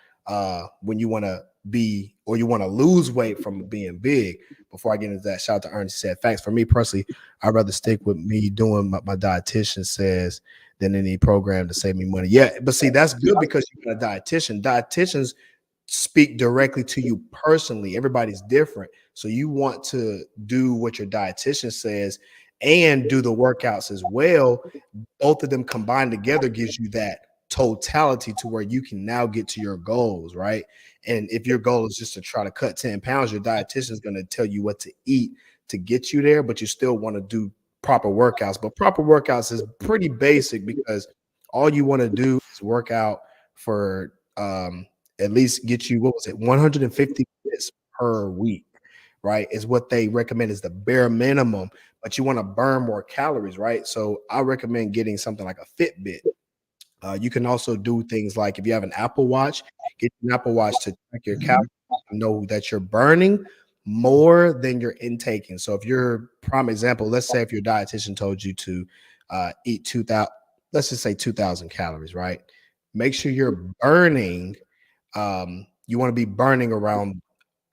when you want to be or you want to lose weight from being big. Before I get into that, shout out to Ernest, said, facts. For me personally, I'd rather stick with me doing my dietitian says than any program to save me money. Yeah, but see, that's good because you got a dietitian. Dietitians speak directly to you personally. Everybody's different. So you want to do what your dietitian says and do the workouts as well. Both of them combined together gives you that totality to where you can now get to your goals, right? And if your goal is just to try to cut 10 pounds, your dietitian is going to tell you what to eat to get you there, but you still want to do proper workouts. But proper workouts is pretty basic because all you want to do is work out for at least get you, what was it, 150 minutes per week, right? Is what they recommend is the bare minimum, but you want to burn more calories, right? So I recommend getting something like a Fitbit. You can also do things like if you have an Apple Watch, get an Apple Watch to track your calories, know that you're burning more than you're intaking. So if you're, prime example, let's say if your dietitian told you to eat 2,000, let's just say 2,000 calories, right? Make sure you're burning. You want to be burning around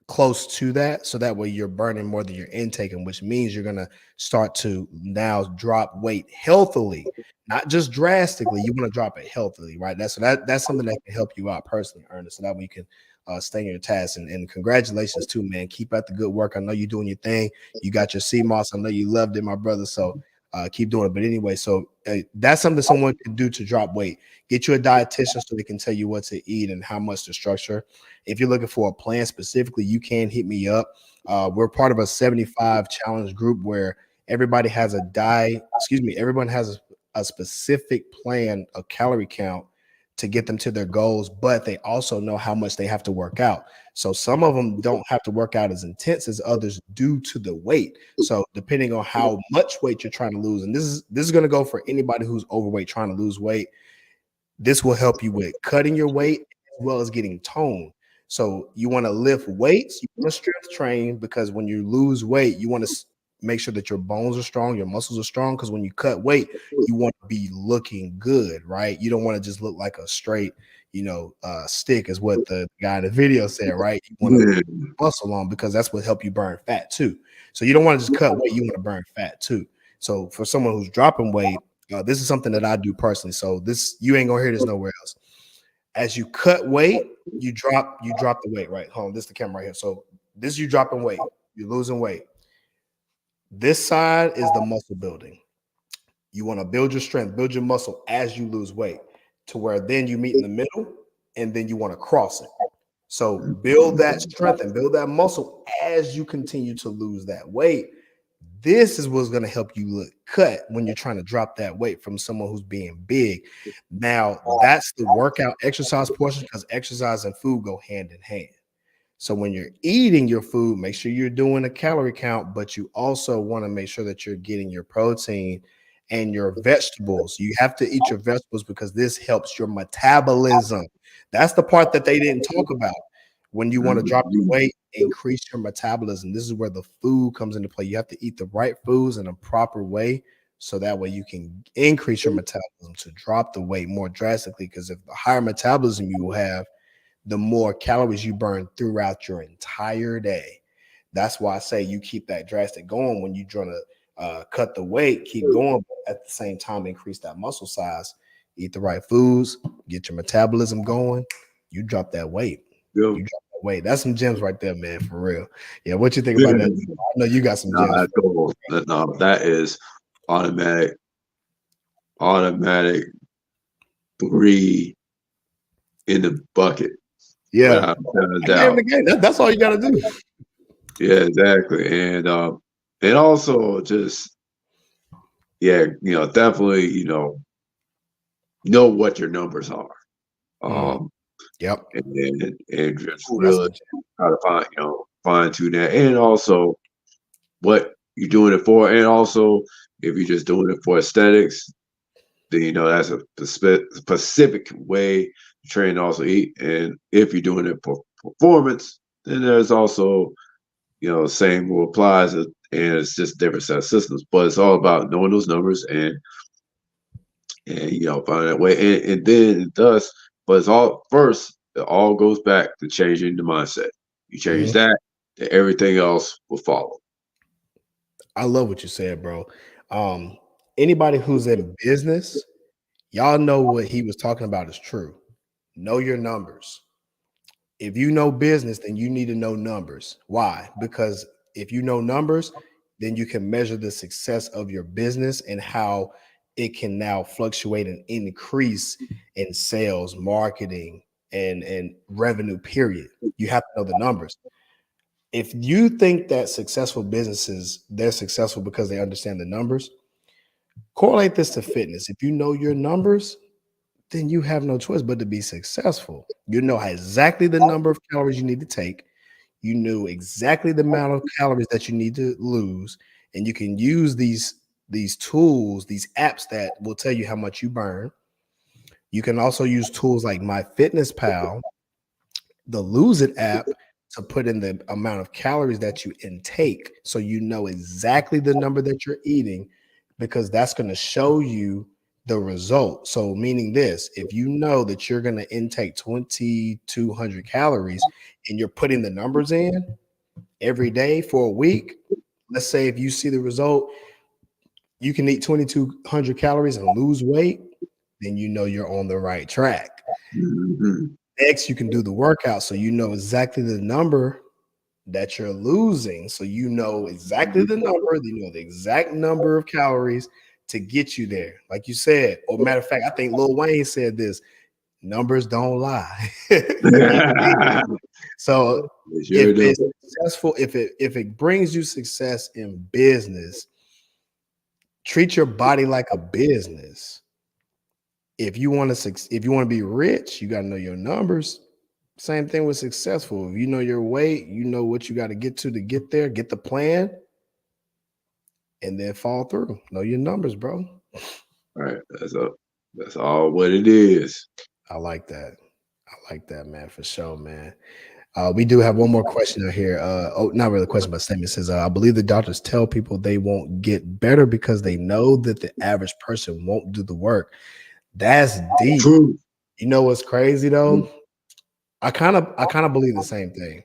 close to that, so that way you're burning more than you're intaking, which means you're going to start to now drop weight healthily, not just drastically. You want to drop it healthily, right? That's something that can help you out personally, Ernest, so that way you can stay in your task. And congratulations too, man. Keep up the good work. I know you're doing your thing. You got your CMOS. I know you loved it, my brother. So keep doing it. But anyway, so that's something someone can do to drop weight. Get you a dietitian so they can tell you what to eat and how much to structure. If you're looking for a plan specifically, you can hit me up. We're part of a 75 challenge group where everybody has everyone has a specific plan, a calorie count to get them to their goals, but they also know how much they have to work out. So some of them don't have to work out as intense as others due to the weight. So depending on how much weight you're trying to lose, and this is going to go for anybody who's overweight trying to lose weight. This will help you with cutting your weight as well as getting tone. So you want to lift weights, you want to strength train, because when you lose weight, you want to make sure that your bones are strong, your muscles are strong, because when you cut weight, you want to be looking good, right? You don't want to just look like a straight, stick, is what the guy in the video said, right? You want to put muscle on because that's what help you burn fat too. So you don't want to just cut weight, you want to burn fat too. So for someone who's dropping weight, this is something that I do personally. So this, you ain't gonna hear this nowhere else. As you cut weight, you drop the weight, right? Hold on, this is the camera right here. So this, you dropping weight, you're losing weight. This side is the muscle building. You want to build your strength, build your muscle as you lose weight, to where then you meet in the middle and then you want to cross it. So build that strength and build that muscle as you continue to lose that weight. This is what's going to help you look cut when you're trying to drop that weight from someone who's being big. Now, that's the workout exercise portion, because exercise and food go hand in hand. So when you're eating your food, make sure you're doing a calorie count, but you also want to make sure that you're getting your protein and your vegetables. You have to eat your vegetables because this helps your metabolism. That's the part that they didn't talk about. When you want to drop your weight, increase your metabolism. This is where the food comes into play. You have to eat the right foods in a proper way, so that way you can increase your metabolism to drop the weight more drastically. Because if the higher metabolism you will have, the more calories you burn throughout your entire day. That's why I say you keep that drastic going when you're trying to cut the weight, keep going, but at the same time, increase that muscle size. Eat the right foods, get your metabolism going, you drop that weight. You drop that weight. That's some gems right there, man, for real. Yeah, what you think about that? I know you got some gems. No, that is automatic 3 in the bucket. Yeah, that's all you got to do. Yeah, exactly. And also just, definitely, know what your numbers are. Yep. And just really try to fine tune that, and also what you're doing it for, and also if you're just doing it for aesthetics, then that's a specific way to train and also eat. And if you're doing it for performance, then there's also same rule applies and it's just a different set of systems. But it's all about knowing those numbers and finding that way. And then it does, but it's all first. It all goes back to changing the mindset. You change Mhm. that, then everything else will follow. I love what you said, bro. Um, Anybody who's in business, y'all know what he was talking about is true. Know your numbers. If you know business, then you need to know numbers. Why? Because if you know numbers, then you can measure the success of your business and how it can now fluctuate and increase in sales, marketing, and revenue, period. You have to know the numbers. If you think that successful businesses, they're successful because they understand the numbers, correlate this to fitness. If you know your numbers, then you have no choice but to be successful. You know exactly the number of calories you need to take. You knew exactly the amount of calories that you need to lose, and you can use these tools, these apps that will tell you how much you burn. You can also use tools like MyFitnessPal, the Lose It app, to put in the amount of calories that you intake, so you know exactly the number that you're eating, because that's going to show you the result. So meaning this, if you know that you're going to intake 2200 calories and you're putting the numbers in every day for a week, let's say if you see the result, you can eat 2200 calories and lose weight, then you know you're on the right track. Mhm. Next, you can do the workout so you know exactly the number that you're losing. So you know exactly the number, you know the exact number of calories to get you there. Like you said, or matter of fact, I think Lil Wayne said this: numbers don't lie. So They if sure do. it's successful, if it brings you success in business, treat your body like a business. If you want to be rich, you got to know your numbers. Same thing with successful. If you know your weight, you know what you got to get there, get the plan, and then fall through. Know your numbers, bro. All right, that's all what it is. I like that. I like that, man, for sure, man. We do have one more question out here. Not really a question, but a statement. It says, I believe the doctors tell people they won't get better because they know that the average person won't do the work. That's deep. True. You know what's crazy though? I kind of believe the same thing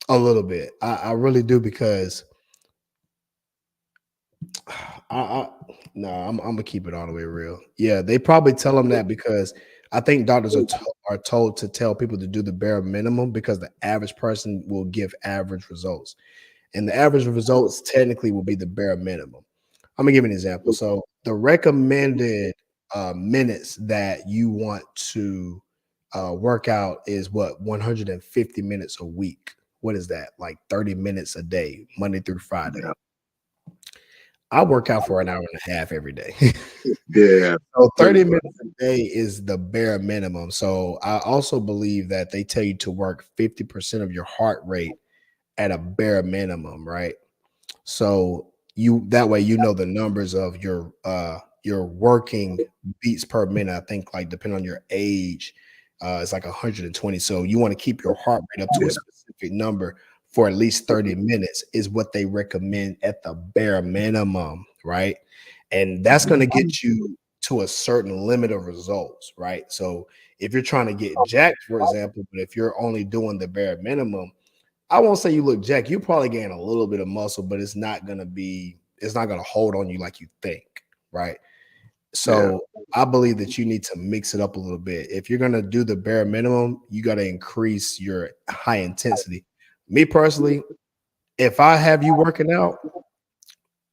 a little bit. I really do, because I no, I'm gonna keep it all the way real. Yeah, they probably tell them that because I think doctors are told to tell people to do the bare minimum because the average person will give average results, and the average results technically will be the bare minimum. I'm gonna give you an example. So the recommended minutes that you want to work out is what, 150 minutes a week. What is that? Like 30 minutes a day, Monday through Friday. Yeah, I work out for an hour and a half every day. yeah, So pretty 30 much. minutes a day is the bare minimum. So I also believe that they tell you to work 50% of your heart rate at a bare minimum, right? So you that way you know the numbers of your working beats per minute. I think, like, depending on your age, it's like 120. So you want to keep your heart rate up to a Yeah, specific number for at least 30 minutes is what they recommend at the bare minimum, right? And that's going to get you to a certain limit of results, right? So if you're trying to get jacked, for example, but if you're only doing the bare minimum, I won't say you look jacked. You probably gain a little bit of muscle, but it's not gonna hold on you like you think, right? yeah, So I believe that you need to mix it up a little bit. If you're gonna do the bare minimum, you got to increase your high intensity. Me personally, if I have you working out,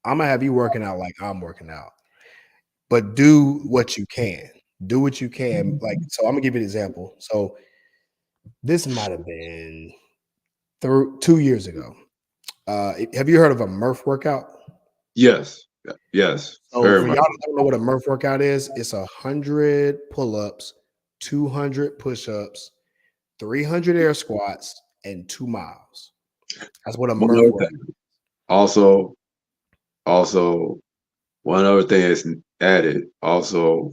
I'm gonna have you working out like I'm working out, but do what you can. Do what you can. Like, so I'm gonna give you an example. So this might have been through 2 years ago. Have you heard of a Murph workout? yes, yes, So very for much. y'all that don't know what a Murph workout is, it's 100 pull-ups, 200 push-ups, 300 air squats, and 2 miles. That's what a One Murph other workout. thing, also, also, one other thing is added. Also,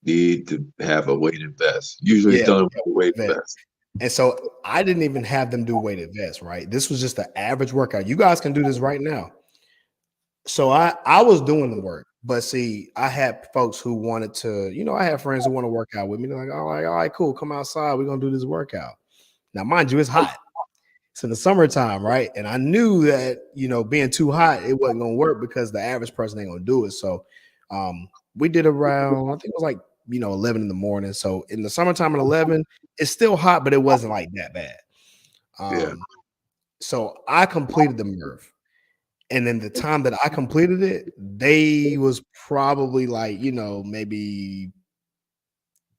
need to have a weighted vest. Usually, it's Yeah, done with yeah, a weighted vet. vest. And so I didn't even have them do weighted vests, right? This was just the average workout. You guys can do this right now. So I was doing the work, but see, I had folks who wanted to, I had friends who want to work out with me. They're like, all right, cool, come outside. We're gonna do this workout. Now, mind you, it's hot. It's in the summertime, right? And I knew that, being too hot, it wasn't gonna work because the average person ain't gonna do it. So we did around, I think it was like, 11 in the morning. So in the summertime at 11, it's still hot, but it wasn't like that bad. Yeah. So I completed the Murph. And then the time that I completed it, they was probably like, maybe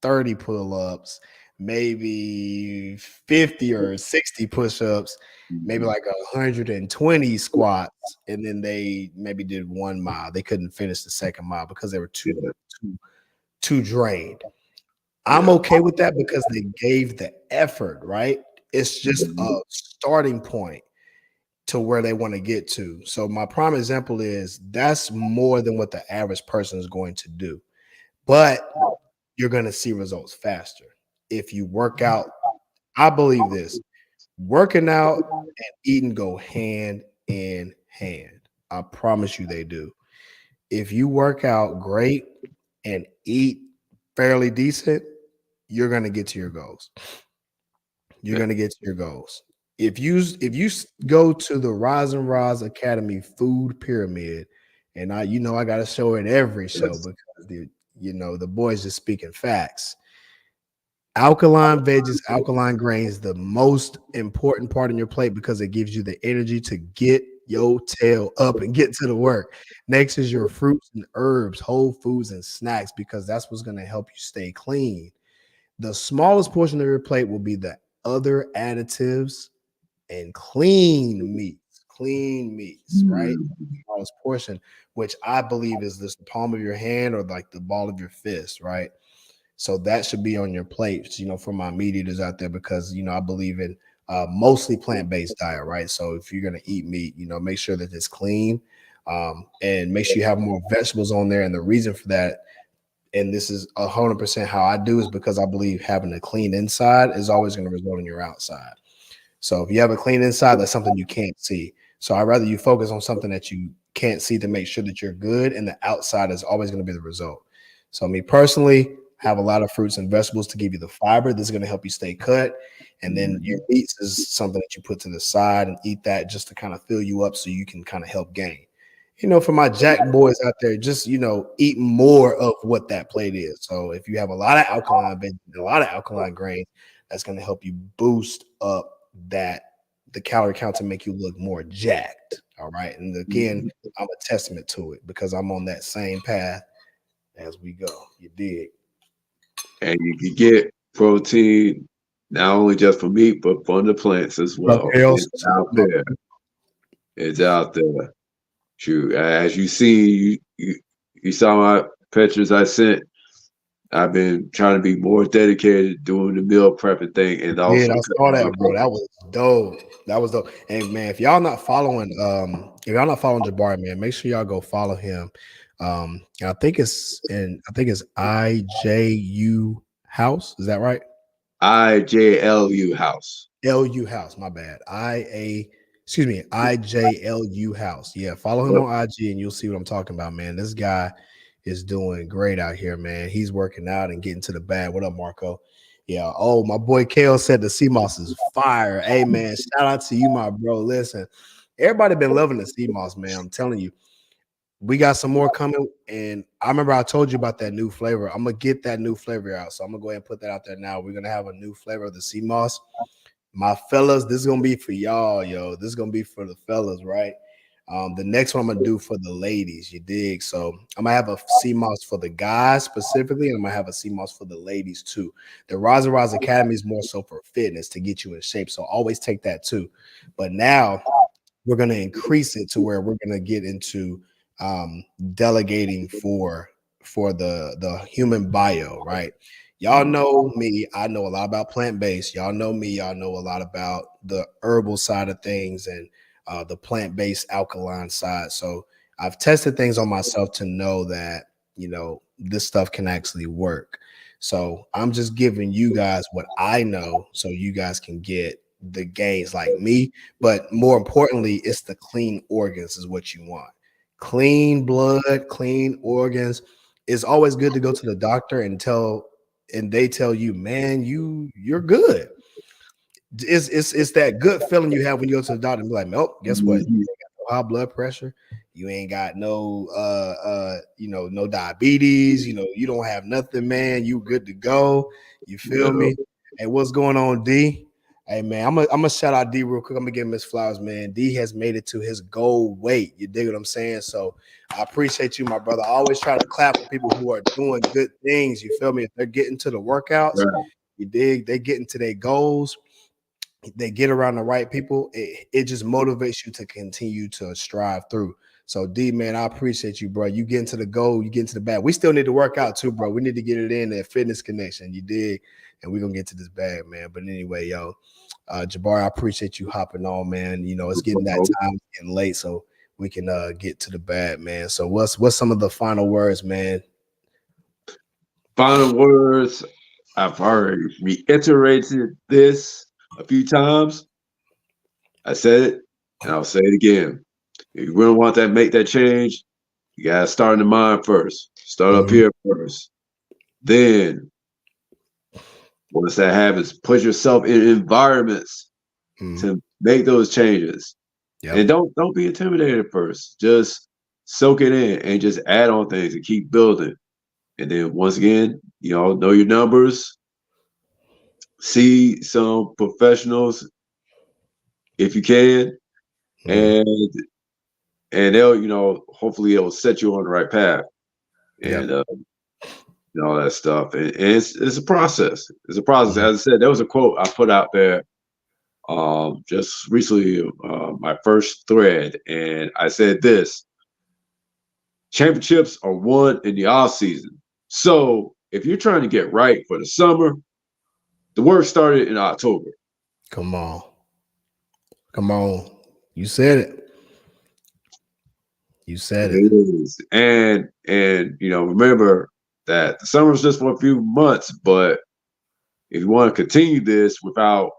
30 pull-ups, maybe 50 or 60 push-ups, maybe like 120 squats, and then they maybe did 1 mile. They couldn't finish the second mile because they were too drained. I'm okay with that because they gave the effort, right? It's just a starting point to where they want to get to. So my prime example is that's more than what the average person is going to do. But you're going to see results faster. If you work out, I believe this, working out and eating go hand in hand. I promise you they do. If you work out great and eat fairly decent, you're going to get to your goals. You're going to get to your goals. If you go to the Rise and Rise Academy food pyramid, and I got to show it every show because the boys just speaking facts. Alkaline veggies, alkaline grains, the most important part in your plate because it gives you the energy to get your tail up and get to the work. Next is your fruits and herbs, whole foods and snacks because that's what's going to help you stay clean. The smallest portion of your plate will be the other additives and clean meats, right? Smallest portion, which I believe is this the palm of your hand or like the ball of your fist, right? So that should be on your plate, for my meat eaters out there, because I believe in mostly plant-based diet, right? So if you're gonna eat meat, make sure that it's clean, and make sure you have more vegetables on there. And the reason for that, and this is 100% how I do, is because I believe having a clean inside is always going to result in your outside. So if you have a clean inside, that's something you can't see. So I'd rather you focus on something that you can't see to make sure that you're good, and the outside is always going to be the result. So me personally, have a lot of fruits and vegetables to give you the fiber. This is going to help you stay cut. And then your meats is something that you put to the side and eat that just to kind of fill you up so you can kind of help gain. For my Jack boys out there, just, eat more of what that plate is. So if you have a lot of alkaline veggies, a lot of alkaline grains, that's going to help you boost up the calorie count to make you look more jacked. All right. And again, I'm a testament to it because I'm on that same path as we go. You dig? And you can get protein not only just from meat, but from the plants as well. It's out there. It's out there. True. As you see, you saw my pictures I sent. I've been trying to be more dedicated doing the meal prepping thing, and also I saw that, bro. That was dope. That was dope. And man, if y'all not following Jabari, man, make sure y'all go follow him. And I think it's IJU House. Is that right? IJLU House. LU House. My bad. IJLU House. Yeah, follow him on IG and you'll see what I'm talking about, man. This guy is doing great out here, man. He's working out and getting to the bag. What up, Marco? Yeah. Oh, my boy Kale said the sea moss is fire. Hey, man, shout out to you, my bro. Listen, everybody been loving the sea moss, man. I'm telling you, we got some more coming. And I remember I told you about that new flavor. I'm gonna get that new flavor out. So I'm gonna go ahead and put that out there now. We're gonna have a new flavor of the sea moss. My fellas, this is gonna be for y'all, yo. This is gonna be for the fellas, right? The next one I'm gonna do for the ladies, you dig? So I'm gonna have a sea moss for the guys specifically, and I'm gonna have a sea moss for the ladies too. The Rise and Rise Academy is more so for fitness to get you in shape, so always take that too. But now we're gonna increase it to where we're gonna get into delegating for the human bio, right? Y'all know me. I know a lot about plant-based. Y'all know me. Y'all know a lot about the herbal side of things and the plant-based alkaline side. So I've tested things on myself to know that, this stuff can actually work. So I'm just giving you guys what I know so you guys can get the gains like me. But more importantly, it's the clean organs is what you want. Clean blood, clean organs. It's always good to go to the doctor and they tell you, man, you're good. It's that good feeling you have when you go to the doctor and be like, nope, guess what? You Mhm. ain't got no high blood pressure. You ain't got no no diabetes, you don't have nothing, man. You good to go. You Yeah. feel me? Hey, what's going on, D? Hey man, I'm gonna shout out D real quick. I'm gonna give him his flowers, man. D has made it to his goal weight. You dig what I'm saying? So I appreciate you, my brother. I always try to clap for people who are doing good things. You feel me? If they're getting to the workouts, Right. you dig, they getting to their goals, they get around the right people, it just motivates you to continue to strive through. So D, man, I appreciate you, bro. You getting to the goal, you getting to the bag. We still need to work out too, bro. We need to get it in that fitness connection. You dig, and we're gonna get to this bag, man. But anyway, yo, Jabari, I appreciate you hopping on, man. It's getting that time, it's getting late, so we can get to the bag, man. So what's some of the final words, man? Final words. I've already reiterated this a few times. I said it, and I'll say it again. If you really want that, make that change, you gotta start in the mind first. Start up Mhm. here first. Then, once that happens, put yourself in environments Mhm. to make those changes. And Yep. don't be intimidated at first. Just soak it in and just add on things and keep building. And then once again, know your numbers. See some professionals if you can, Mhm. and they'll hopefully it'll set you on the right path Yep. and all that stuff. And it's a process. It's a process. Mhm. As I said, there was a quote I put out there just recently, my first thread, and I said this: championships are won in the off season. So if you're trying to get right for the summer, the work started in October. Come on. Come on. You said it. You said it. It is. And remember that the summer is just for a few months, but if you want to continue this without,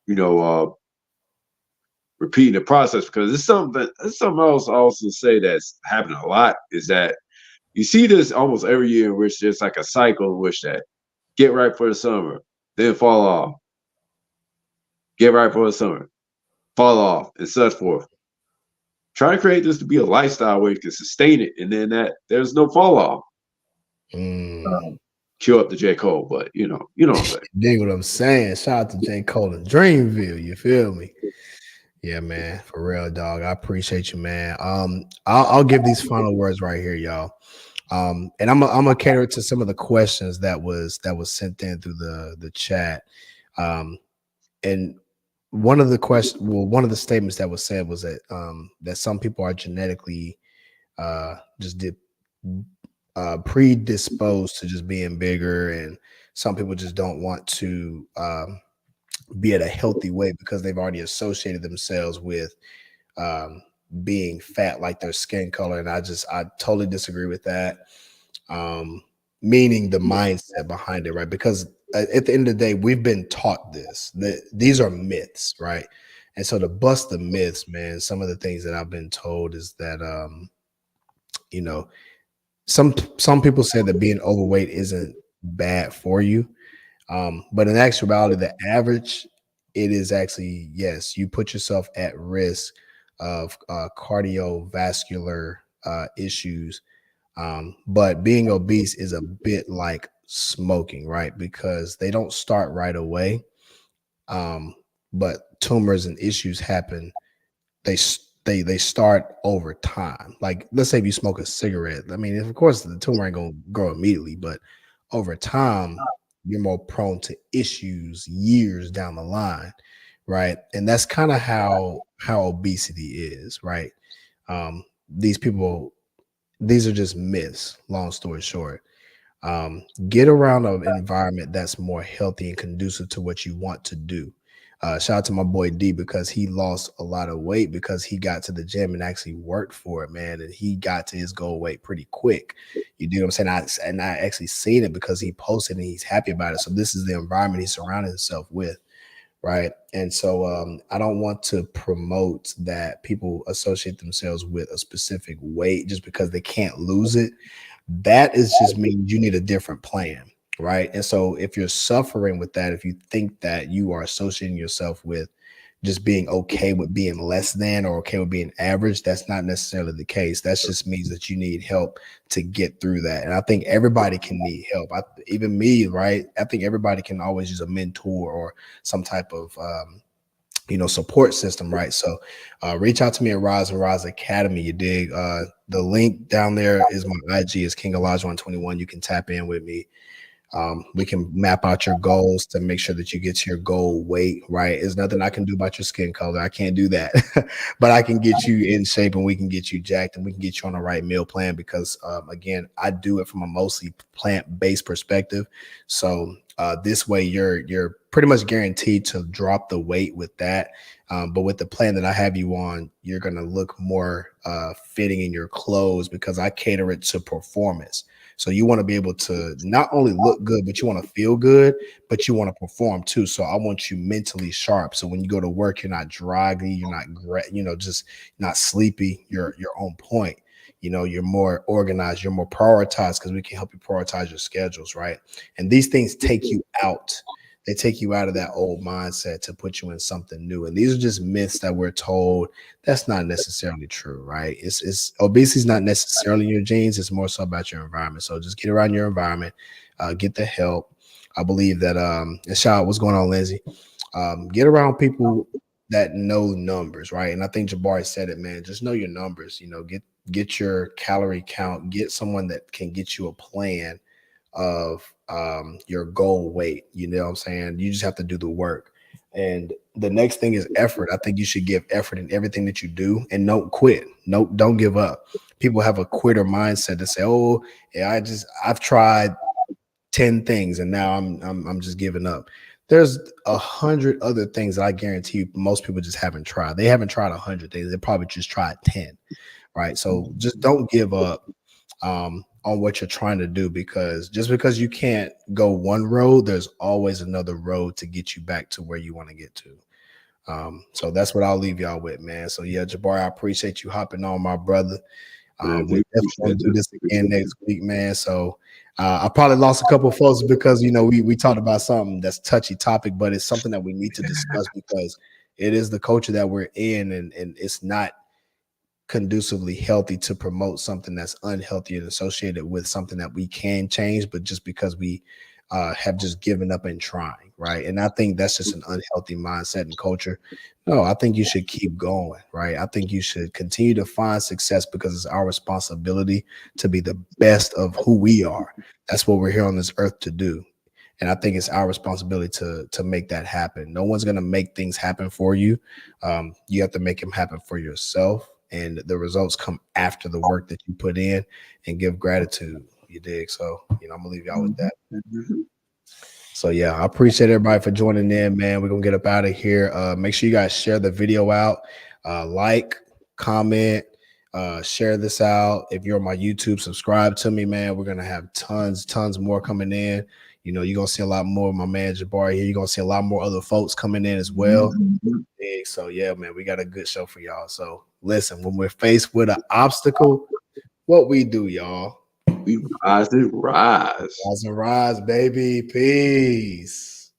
you know, repeating the process, because it's something else I also say that's happening a lot is that you see this almost every year in which there's like a cycle in which that get right for the summer, then fall off, get right for the summer, fall off, and such forth. Try to create this to be a lifestyle where you can sustain it, and then that there's no fall off. Mm. Cue up the J. Cole, but you know what I'm saying. Dig what I'm saying. Shout out to J. Cole and Dreamville. You feel me? Yeah, man. For real, dog. I appreciate you, man. I'll give these final words right here, y'all. And I'm gonna cater to some of the questions that was sent in through the chat. And one of the one of the statements that was said was that some people are genetically just predisposed to just being bigger, and some people just don't want to be at a healthy weight because they've already associated themselves with um, being fat, like their skin color. And I totally disagree with that. um, Meaning the mindset behind it, right? Because at the end of the day, we've been taught this, that these are myths, right? And so to bust the myths, man, some of the things that I've been told is that you know, some people say that being overweight isn't bad for you. But in actuality, the average, it is actually, yes, you put yourself at risk of cardiovascular issues. But being obese is a bit like smoking, right? Because they don't start right away. Um, but tumors and issues happen. They start over time. Like, let's say if you smoke a cigarette, I mean, of course the tumor ain't gonna grow immediately, but over time you're more prone to issues years down the line, right? And that's kind of how obesity is, right? These people, these are just myths, long story short. Get around an environment that's more healthy and conducive to what you want to do. Shout out to my boy D because he lost a lot of weight because he got to the gym and actually worked for it, man. And he got to his goal weight pretty quick. You do what I'm saying? I actually seen it because he posted and he's happy about it. So this is the environment he surrounded himself with, right? And so I don't want to promote that people associate themselves with a specific weight just because they can't lose it. That is just means you need a different plan, right? And so if you're suffering with that, if you think that you are associating yourself with just being okay with being less than or okay with being average, that's not necessarily the case. That just means that you need help to get through that. And I think everybody can need help. Even me, right? I think everybody can always use a mentor or some type of support system, right? So reach out to me at Rise and Rise Academy. You dig? The link down there is my IG is King Alajuwan 21. You can tap in with me. We can map out your goals to make sure that you get to your goal weight, right? There's nothing I can do about your skin color. I can't do that, but I can get you in shape and we can get you jacked and we can get you on the right meal plan because, again, I do it from a mostly plant-based perspective. So this way you're pretty much guaranteed to drop the weight with that. But with the plan that I have you on, you're going to look more fitting in your clothes because I cater it to performance. So you want to be able to not only look good, but you want to feel good, but you want to perform too. So I want you mentally sharp. So when you go to work, you're not draggy, you're not, just not sleepy. You're on point. You're more organized, you're more prioritized because we can help you prioritize your schedules, right? And these things take you out. They take you out of that old mindset to put you in something new. And these are just myths that we're told that's not necessarily true, right? It's obesity is not necessarily in your genes. It's more so about your environment. So just get around your environment, get the help. I believe that, and shout out, what's going on, Lindsay? Get around people that know numbers, right? And I think Jabari said it, man. Just know your numbers, get your calorie count, get someone that can get you a plan of your goal weight. You know what I'm saying? You just have to do the work. And the next thing is effort. I think you should give effort in everything that you do and don't quit. No, don't give up. People have a quitter mindset to say, oh, yeah, I've tried 10 things and now I'm just giving up. There's 100 other things that I guarantee you most people just haven't tried. They haven't tried 100 things. They probably just tried 10, right? So just don't give up on what you're trying to do because just because you can't go one road, there's always another road to get you back to where you want to get to. So that's what I'll leave y'all with, man. So yeah, Jabari, I appreciate you hopping on, my brother. We definitely want to do this again next week, man. So I probably lost a couple of folks because we talked about something that's touchy topic, but it's something that we need to discuss because it is the culture that we're in, and it's not conducively healthy to promote something that's unhealthy and associated with something that we can change, but just because we have just given up and trying, right? And I think that's just an unhealthy mindset and culture. No, I think you should keep going, right? I think you should continue to find success because it's our responsibility to be the best of who we are. That's what we're here on this earth to do. And I think it's our responsibility to make that happen. No one's going to make things happen for you. You have to make them happen for yourself. And the results come after the work that you put in and give gratitude. You dig? So, I'm going to leave y'all with that. So, yeah, I appreciate everybody for joining in, man. We're going to get up out of here. Make sure you guys share the video out. Like, comment, share this out. If you're on my YouTube, subscribe to me, man. We're going to have tons more coming in. You're going to see a lot more of my man Jabari here. You're going to see a lot more other folks coming in as well. So, yeah, man, we got a good show for y'all. So, listen, when we're faced with an obstacle, what we do, y'all? We rise and rise. Rise and rise, baby. Peace.